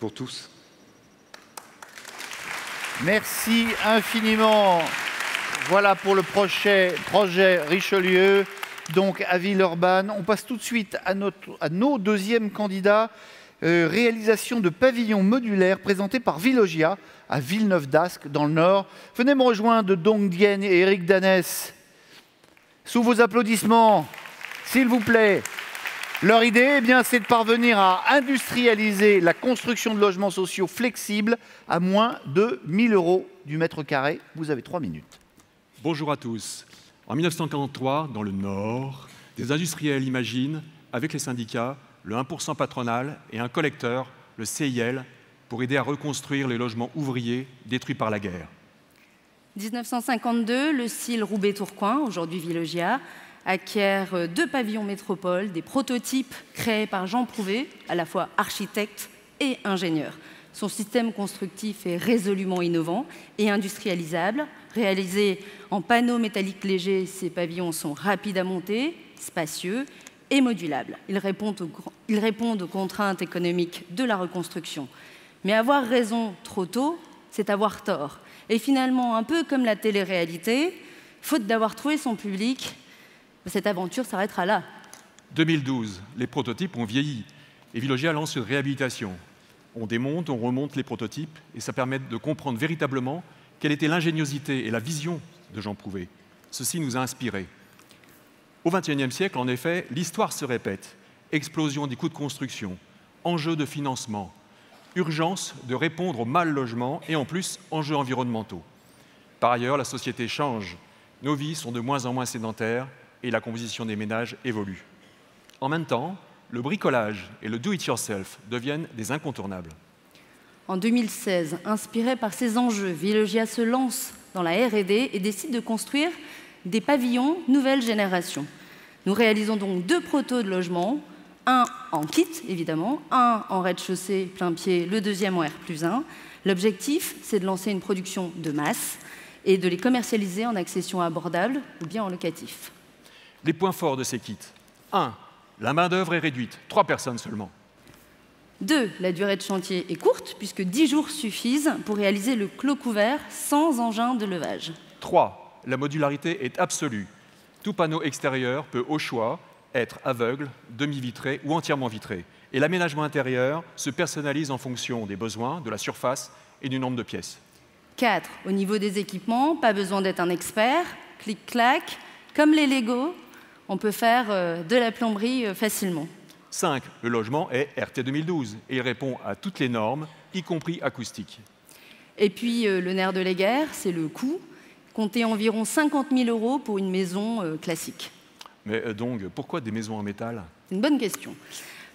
pour tous. Merci infiniment. Voilà pour le projet Richelieu, donc à Villeurbanne. On passe tout de suite à nos deuxièmes candidats. Réalisation de pavillons modulaires présentés par Villogia à Villeneuve-d'Ascq dans le Nord. Venez me rejoindre Dong Dien et Eric Danès. Sous vos applaudissements, s'il vous plaît, Leur idée, c'est de parvenir à industrialiser la construction de logements sociaux flexibles à moins de 1 000 € du mètre carré. Vous avez 3 minutes. Bonjour à tous. En 1943, dans le Nord, des industriels imaginent, avec les syndicats, le 1% patronal et un collecteur, le CIL, pour aider à reconstruire les logements ouvriers détruits par la guerre. 1952, le CIL Roubaix-Tourcoing, aujourd'hui Villogia, acquiert 2 pavillons métropoles, des prototypes créés par Jean Prouvé, à la fois architecte et ingénieur. Son système constructif est résolument innovant et industrialisable. Réalisés en panneaux métalliques légers, ces pavillons sont rapides à monter, spacieux et modulables. Ils répondent aux contraintes économiques de la reconstruction. Mais avoir raison trop tôt, c'est avoir tort. Et finalement, un peu comme la télé-réalité, faute d'avoir trouvé son public, cette aventure s'arrêtera là. 2012, les prototypes ont vieilli et Villogia lance une réhabilitation. On démonte, on remonte les prototypes et ça permet de comprendre véritablement quelle était l'ingéniosité et la vision de Jean Prouvé. Ceci nous a inspirés. Au XXIe siècle, en effet, l'histoire se répète. Explosion des coûts de construction, enjeux de financement, urgence de répondre au mal logement et en plus, enjeux environnementaux. Par ailleurs, la société change. Nos vies sont de moins en moins sédentaires et la composition des ménages évolue. En même temps, le bricolage et le do-it-yourself deviennent des incontournables. En 2016, inspiré par ces enjeux, Villogia se lance dans la R&D et décide de construire des pavillons nouvelle génération. Nous réalisons donc 2 protos de logements, un en kit évidemment, un en rez-de-chaussée plein pied, le deuxième en R+1. L'objectif, c'est de lancer une production de masse et de les commercialiser en accession abordable ou bien en locatif. Les points forts de ces kits. 1. La main-d'œuvre est réduite, 3 personnes seulement. 2. La durée de chantier est courte, puisque 10 jours suffisent pour réaliser le clos couvert sans engin de levage. 3. La modularité est absolue. Tout panneau extérieur peut, au choix, être aveugle, demi-vitré ou entièrement vitré. Et l'aménagement intérieur se personnalise en fonction des besoins, de la surface et du nombre de pièces. 4. Au niveau des équipements, pas besoin d'être un expert. Clic-clac, comme les Lego, on peut faire de la plomberie facilement. 5. Le logement est RT 2012 et il répond à toutes les normes, y compris acoustiques. Et puis, le nerf de la guerre, c'est le coût. Comptez environ 50 000 € pour une maison classique. Mais donc, pourquoi des maisons en métal? C'est une bonne question.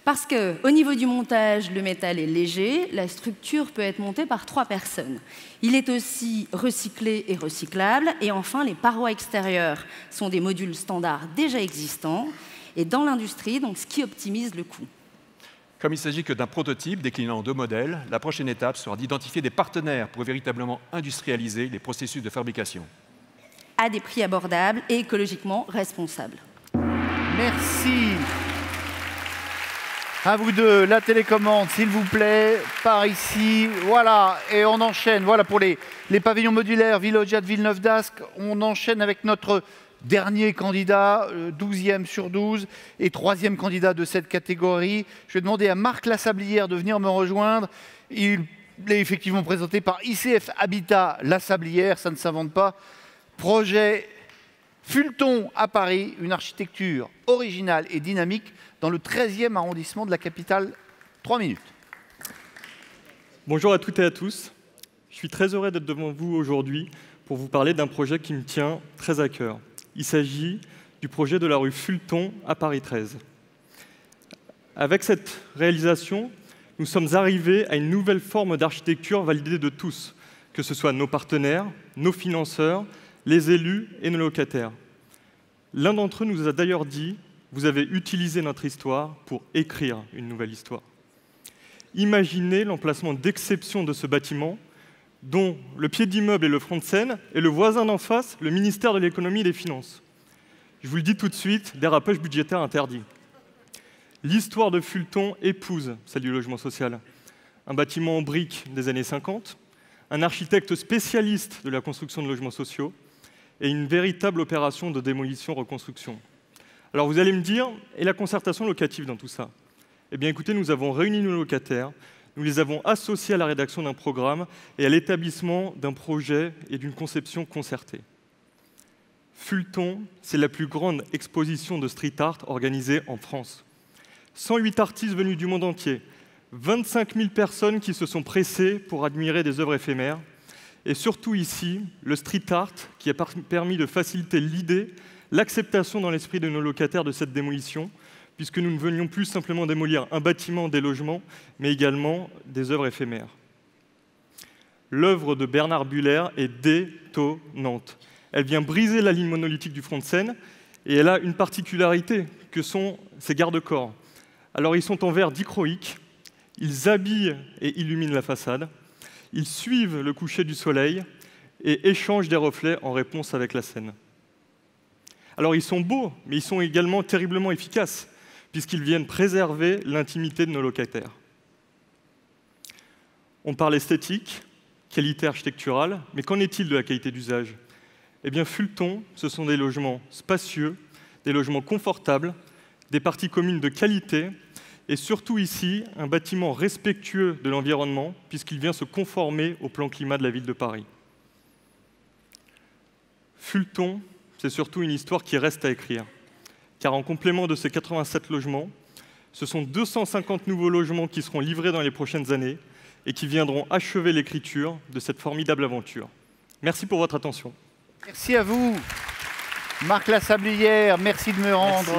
Parce qu'au niveau du montage, le métal est léger, la structure peut être montée par 3 personnes. Il est aussi recyclé et recyclable. Et enfin, les parois extérieures sont des modules standards déjà existants et dans l'industrie, donc ce qui optimise le coût. Comme il ne s'agit que d'un prototype déclinant en 2 modèles, la prochaine étape sera d'identifier des partenaires pour véritablement industrialiser les processus de fabrication. À des prix abordables et écologiquement responsables. Merci. À vous deux, la télécommande, s'il vous plaît, par ici. Voilà, et on enchaîne. Voilà pour les pavillons modulaires Villogia de Villeneuve d'Ascq. On enchaîne avec notre dernier candidat, 12e sur 12, et 3e candidat de cette catégorie. Je vais demander à Marc Lasablière de venir me rejoindre. Il est effectivement présenté par ICF Habitat Lasablière, ça ne s'invente pas. Projet Fulton à Paris, une architecture originale et dynamique dans le 13e arrondissement de la capitale. 3 minutes. Bonjour à toutes et à tous. Je suis très heureux d'être devant vous aujourd'hui pour vous parler d'un projet qui me tient très à cœur. Il s'agit du projet de la rue Fulton à Paris 13. Avec cette réalisation, nous sommes arrivés à une nouvelle forme d'architecture validée de tous, que ce soit nos partenaires, nos financeurs, les élus et nos locataires. L'un d'entre eux nous a d'ailleurs dit « Vous avez utilisé notre histoire pour écrire une nouvelle histoire ». Imaginez l'emplacement d'exception de ce bâtiment, dont le pied d'immeuble est le front de scène, et le voisin d'en face, le ministère de l'économie et des finances. Je vous le dis tout de suite, dérapage budgétaire interdit. L'histoire de Fulton épouse celle du logement social. Un bâtiment en briques des années 50, un architecte spécialiste de la construction de logements sociaux, et une véritable opération de démolition-reconstruction. Alors vous allez me dire, et la concertation locative dans tout ça? Eh bien écoutez, nous avons réuni nos locataires, nous les avons associés à la rédaction d'un programme et à l'établissement d'un projet et d'une conception concertée. Fulton, c'est la plus grande exposition de street art organisée en France. 108 artistes venus du monde entier, 25 000 personnes qui se sont pressées pour admirer des œuvres éphémères, et surtout ici, le street art qui a permis de faciliter l'idée, l'acceptation dans l'esprit de nos locataires de cette démolition, puisque nous ne venions plus simplement démolir un bâtiment, des logements, mais également des œuvres éphémères. L'œuvre de Bernard Buller est détonnante. Elle vient briser la ligne monolithique du front de scène, et elle a une particularité, que sont ses garde-corps. Alors ils sont en verre dichroïque, ils habillent et illuminent la façade, ils suivent le coucher du soleil et échangent des reflets en réponse avec la scène. Alors ils sont beaux, mais ils sont également terriblement efficaces, puisqu'ils viennent préserver l'intimité de nos locataires. On parle esthétique, qualité architecturale, mais qu'en est-il de la qualité d'usage? Eh bien, Fulton, ce sont des logements spacieux, des logements confortables, des parties communes de qualité, et surtout ici, un bâtiment respectueux de l'environnement, puisqu'il vient se conformer au plan climat de la ville de Paris. Fulton, c'est surtout une histoire qui reste à écrire, car en complément de ces 87 logements, ce sont 250 nouveaux logements qui seront livrés dans les prochaines années et qui viendront achever l'écriture de cette formidable aventure. Merci pour votre attention. Merci à vous, Marc Lasablière. Merci de me rendre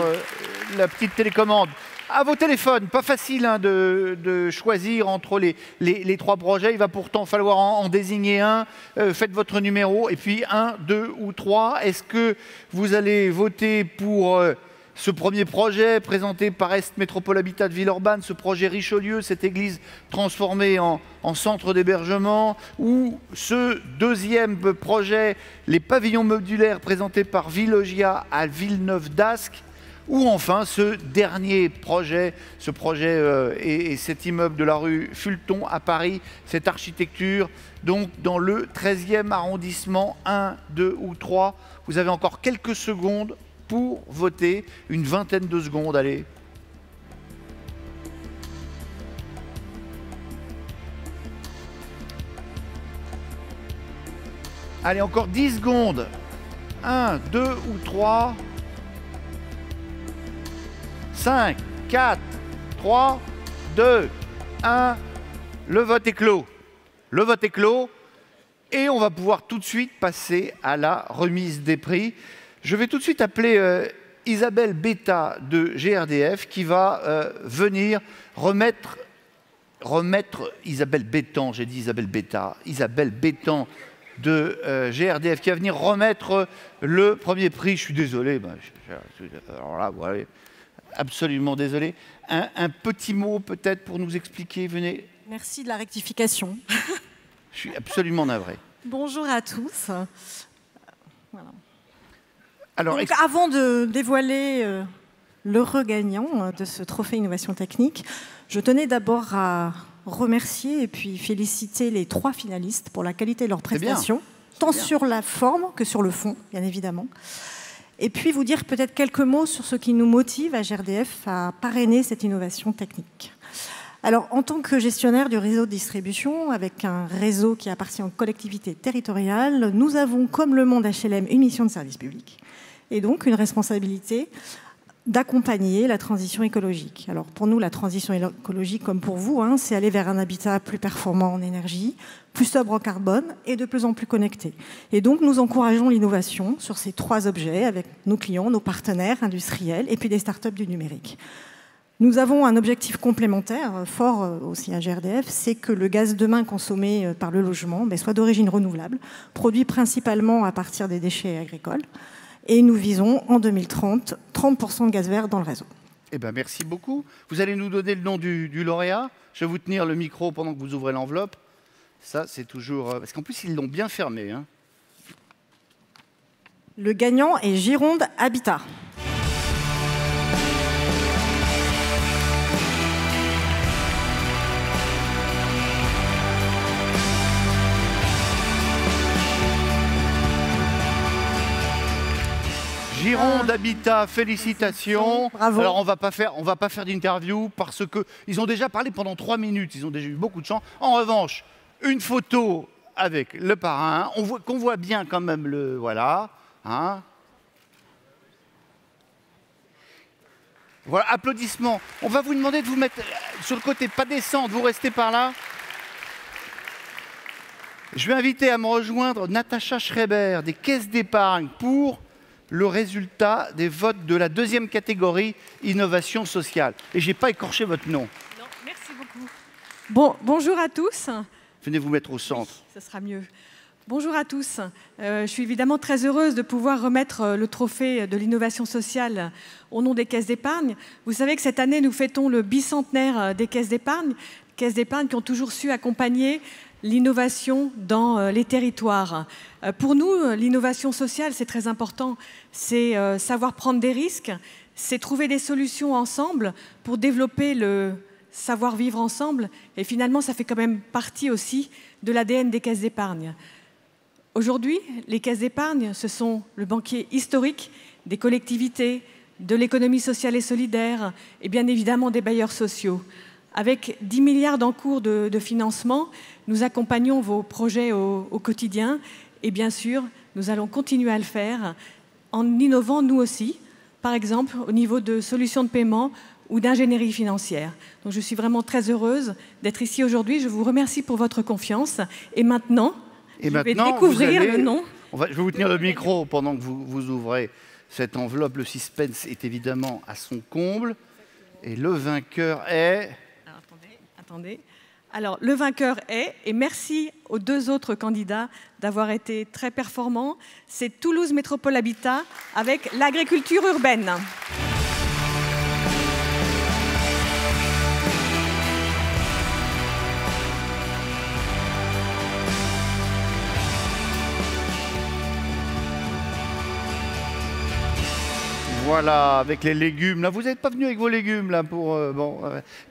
la petite télécommande. À vos téléphones, pas facile hein, de choisir entre les trois projets. Il va pourtant falloir en désigner un. Faites votre numéro et puis 1, 2 ou 3. Est-ce que vous allez voter pour ce premier projet présenté par Est Métropole Habitat de Villeurbanne, ce projet Richelieu, cette église transformée en centre d'hébergement, ou ce deuxième projet, les pavillons modulaires présentés par Villogia à Villeneuve-d'Ascq, ou enfin ce dernier projet, et cet immeuble de la rue Fulton à Paris, cette architecture, donc dans le 13e arrondissement, 1, 2 ou 3. Vous avez encore quelques secondes pour voter, une vingtaine de secondes, allez. Allez, encore 10 secondes. 1, 2 ou 3. 5, 4, 3, 2, 1. Le vote est clos. Le vote est clos. Et on va pouvoir tout de suite passer à la remise des prix. Je vais tout de suite appeler Isabelle Betta de GRDF qui va venir remettre Isabelle Bétan, j'ai dit Isabelle Betta, Isabelle Bétan de GRDF qui va venir remettre le premier prix. Je suis désolé, alors là, voilà, absolument désolé. Un petit mot peut-être pour nous expliquer, venez. Merci de la rectification. Je suis absolument navré. Bonjour à tous. Voilà. Alors, donc, avant de dévoiler l'heureux gagnant de ce trophée Innovation Technique, je tenais d'abord à remercier et puis féliciter les 3 finalistes pour la qualité de leurs prestations, tant sur la forme que sur le fond, bien évidemment. Et puis vous dire peut-être quelques mots sur ce qui nous motive à GRDF à parrainer cette innovation technique. Alors, en tant que gestionnaire du réseau de distribution, avec un réseau qui appartient aux collectivités territoriales, nous avons, comme le monde HLM, une mission de service public et donc une responsabilité d'accompagner la transition écologique. Alors, pour nous, la transition écologique, comme pour vous, hein, c'est aller vers un habitat plus performant en énergie, plus sobre en carbone et de plus en plus connecté. Et donc, nous encourageons l'innovation sur ces 3 objets avec nos clients, nos partenaires industriels et puis des startups du numérique. Nous avons un objectif complémentaire fort aussi à GRDF, c'est que le gaz demain consommé par le logement soit d'origine renouvelable, produit principalement à partir des déchets agricoles. Et nous visons en 2030 30% de gaz vert dans le réseau. Eh bien, merci beaucoup. Vous allez nous donner le nom du lauréat. Je vais vous tenir le micro pendant que vous ouvrez l'enveloppe. Ça, c'est toujours... Parce qu'en plus, ils l'ont bien fermé. Hein. Le gagnant est Gironde Habitat. Gironde Habitat, félicitations. Bravo. Alors on va pas faire d'interview parce que ils ont déjà parlé pendant 3 minutes. Ils ont déjà eu beaucoup de chance. En revanche, une photo avec le parrain, qu'on voit bien quand même le voilà. Hein. Voilà, applaudissements. On va vous demander de vous mettre sur le côté, pas descendre, vous restez par là. Je vais inviter à me rejoindre Natacha Schreiber des caisses d'épargne pour le résultat des votes de la deuxième catégorie, innovation sociale. Et je n'ai pas écorché votre nom. Non, merci beaucoup. Bonjour à tous. Venez vous mettre au centre. Oui, ça sera mieux. Bonjour à tous. Je suis évidemment très heureuse de pouvoir remettre le trophée de l'innovation sociale au nom des caisses d'épargne. Vous savez que cette année, nous fêtons le bicentenaire des caisses d'épargne qui ont toujours su accompagner l'innovation dans les territoires. Pour nous, l'innovation sociale, c'est très important. C'est savoir prendre des risques, c'est trouver des solutions ensemble pour développer le savoir vivre ensemble. Et finalement, ça fait quand même partie aussi de l'ADN des caisses d'épargne. Aujourd'hui, les caisses d'épargne, ce sont le banquier historique des collectivités, de l'économie sociale et solidaire et bien évidemment des bailleurs sociaux. Avec 10 milliards d'encours de financement, nous accompagnons vos projets au quotidien et bien sûr, nous allons continuer à le faire en innovant nous aussi, par exemple au niveau de solutions de paiement ou d'ingénierie financière. Donc je suis vraiment très heureuse d'être ici aujourd'hui. Je vous remercie pour votre confiance. Et maintenant, je vais découvrir le nom. Je vais vous tenir le micro pendant que vous ouvrez cette enveloppe. Le suspense est évidemment à son comble. Et le vainqueur est... Attendez. Alors, le vainqueur est, et merci aux deux autres candidats d'avoir été très performants, c'est Toulouse Métropole Habitat avec l'agriculture urbaine. Voilà, avec les légumes. Là, vous n'êtes pas venu avec vos légumes là pour.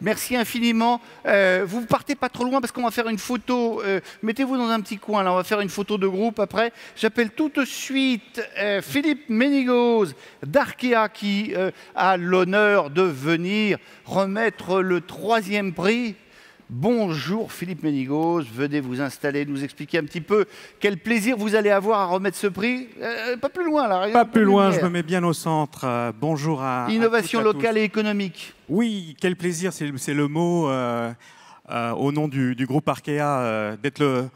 Merci infiniment. Vous partez pas trop loin parce qu'on va faire une photo. Mettez-vous dans un petit coin. Là, on va faire une photo de groupe après. J'appelle tout de suite Philippe Ménigoz d'Arkea qui a l'honneur de venir remettre le 3e prix. Bonjour Philippe Ménigoz, venez vous installer, nous expliquer un petit peu quel plaisir vous allez avoir à remettre ce prix. Pas plus loin là. Pas plus loin, je me mets bien au centre. Bonjour à Innovation à toutes, locale et économique. Oui, quel plaisir, c'est le mot au nom du groupe Arkea d'être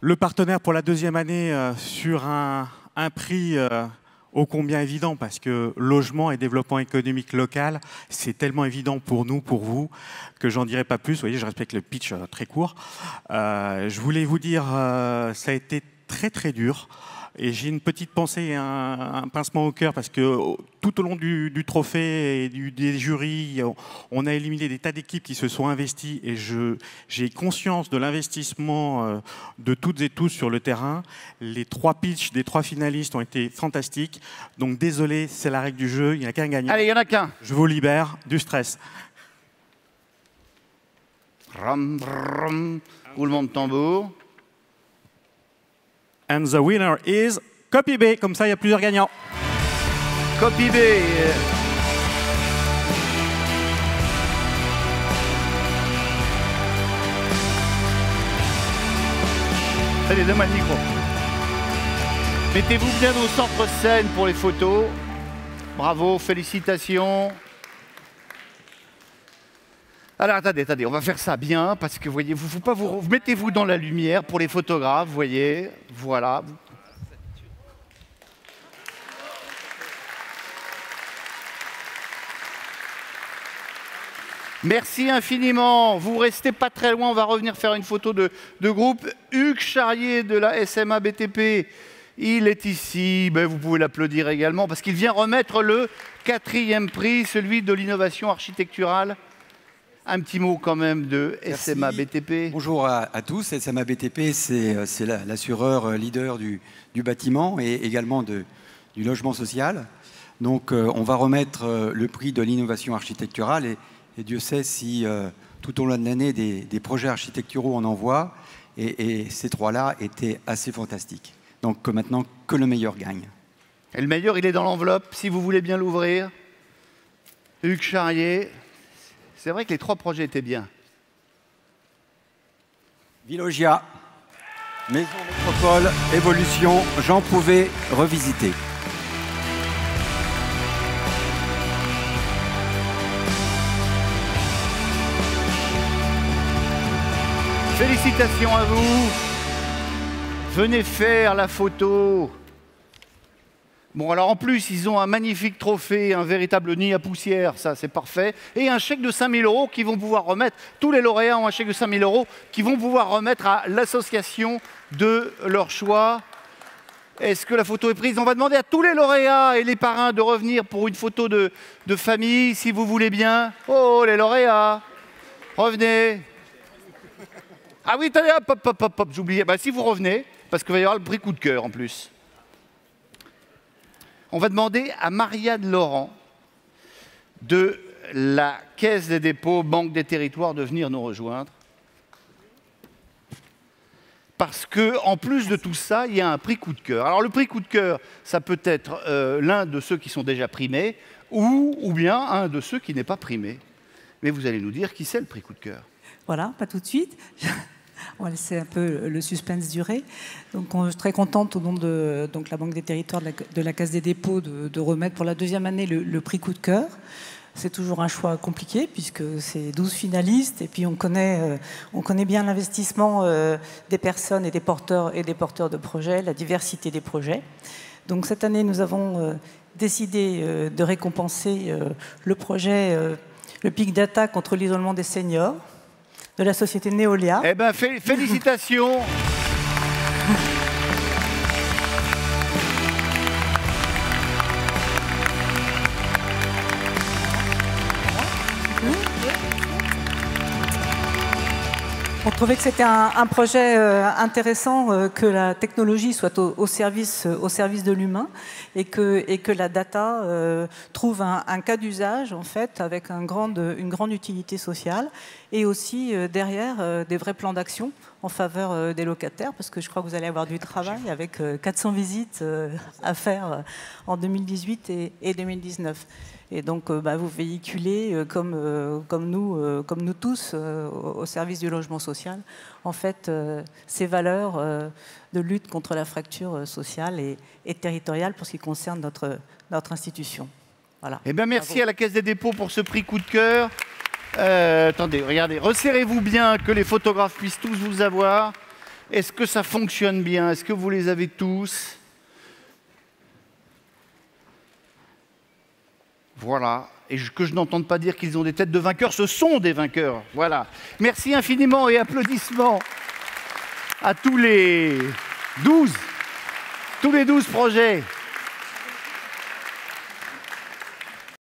le partenaire pour la 2e année sur un prix ô combien évident, parce que logement et développement économique local, c'est tellement évident pour nous, pour vous, que j'en dirai pas plus. Vous voyez, je respecte le pitch très court. Je voulais vous dire, ça a été très très dur. Et j'ai une petite pensée et un pincement au cœur parce que tout au long du trophée et des jurys, on a éliminé des tas d'équipes qui se sont investies et j'ai conscience de l'investissement de toutes et tous sur le terrain. Les 3 pitchs des 3 finalistes ont été fantastiques. Donc désolé, c'est la règle du jeu, il n'y en a qu'un gagnant. Allez, il n'y en a qu'un. Je vous libère du stress. Ram, ram, roulement de tambour. And the winner is Copy B. Comme ça, il y a plusieurs gagnants. Copy B. Allez, donne-moi le micro. Mettez-vous bien au centre scène pour les photos. Bravo, félicitations. Alors attendez, on va faire ça bien parce que voyez, faut pas vous mettez-vous dans la lumière pour les photographes, voyez, voilà. Merci infiniment. Vous restez pas très loin, on va revenir faire une photo de groupe. Hugues Charrier de la SMA BTP, il est ici. Ben, vous pouvez l'applaudir également parce qu'il vient remettre le 4e prix, celui de l'innovation architecturale. Un petit mot quand même de SMA BTP. Bonjour à tous. SMA BTP, c'est l'assureur leader du bâtiment et également du logement social. Donc on va remettre le prix de l'innovation architecturale et Dieu sait si tout au long de l'année des projets architecturaux on en voit et ces 3-là étaient assez fantastiques. Donc maintenant que le meilleur gagne. Et le meilleur, il est dans l'enveloppe, si vous voulez bien l'ouvrir. Hugues Charrier. C'est vrai que les 3 projets étaient bien. Vilogia, Maison Métropole, Évolution, Jean Prouvé, revisité. Félicitations à vous. Venez faire la photo. Bon, alors en plus, ils ont un magnifique trophée, un véritable nid à poussière, ça c'est parfait, et un chèque de 5 000 € qu'ils vont pouvoir remettre. Tous les lauréats ont un chèque de 5 000 € qu'ils vont pouvoir remettre à l'association de leur choix. Est-ce que la photo est prise? On va demander à tous les lauréats et les parrains de revenir pour une photo de famille, si vous voulez bien. Oh, les lauréats, revenez. Ah oui, attendez, hop, j'oubliais. Bah, si vous revenez, parce qu'il va y avoir le prix coup de cœur en plus. On va demander à Marianne Laurent de la Caisse des dépôts, Banque des territoires, de venir nous rejoindre. Parce qu'en plus de tout ça, il y a un prix coup de cœur. Alors le prix coup de cœur, ça peut être l'un de ceux qui sont déjà primés ou bien un de ceux qui n'est pas primé. Mais vous allez nous dire qui c'est le prix coup de cœur. Voilà, pas tout de suite. On va laisser un peu le suspense durer. Donc, je suis très contente au nom de la Banque des territoires de la Caisse des dépôts de remettre pour la deuxième année le prix coup de cœur. C'est toujours un choix compliqué puisque c'est 12 finalistes et puis on connaît bien l'investissement des personnes et des porteurs de projets, la diversité des projets. Donc cette année, nous avons décidé de récompenser le projet le Big Data contre l'isolement des seniors de la société Neolia. Eh bien, félicitations. On trouvait que c'était un projet intéressant, que la technologie soit au service de l'humain et que la data trouve un cas d'usage en fait avec une grande utilité sociale et aussi derrière des vrais plans d'action en faveur des locataires parce que je crois que vous allez avoir du travail avec 400 visites à faire en 2018 et 2019. Et donc, vous véhiculez, comme nous tous, au service du logement social, en fait, ces valeurs de lutte contre la fracture sociale et territoriale pour ce qui concerne notre institution. Voilà. Eh bien, merci à la Caisse des dépôts pour ce prix coup de cœur. Attendez, regardez, resserrez-vous bien, que les photographes puissent tous vous avoir. Est-ce que ça fonctionne bien? Est-ce que vous les avez tous? Voilà, et que je n'entende pas dire qu'ils ont des têtes de vainqueurs, ce sont des vainqueurs, voilà. Merci infiniment et applaudissements à tous les 12 projets.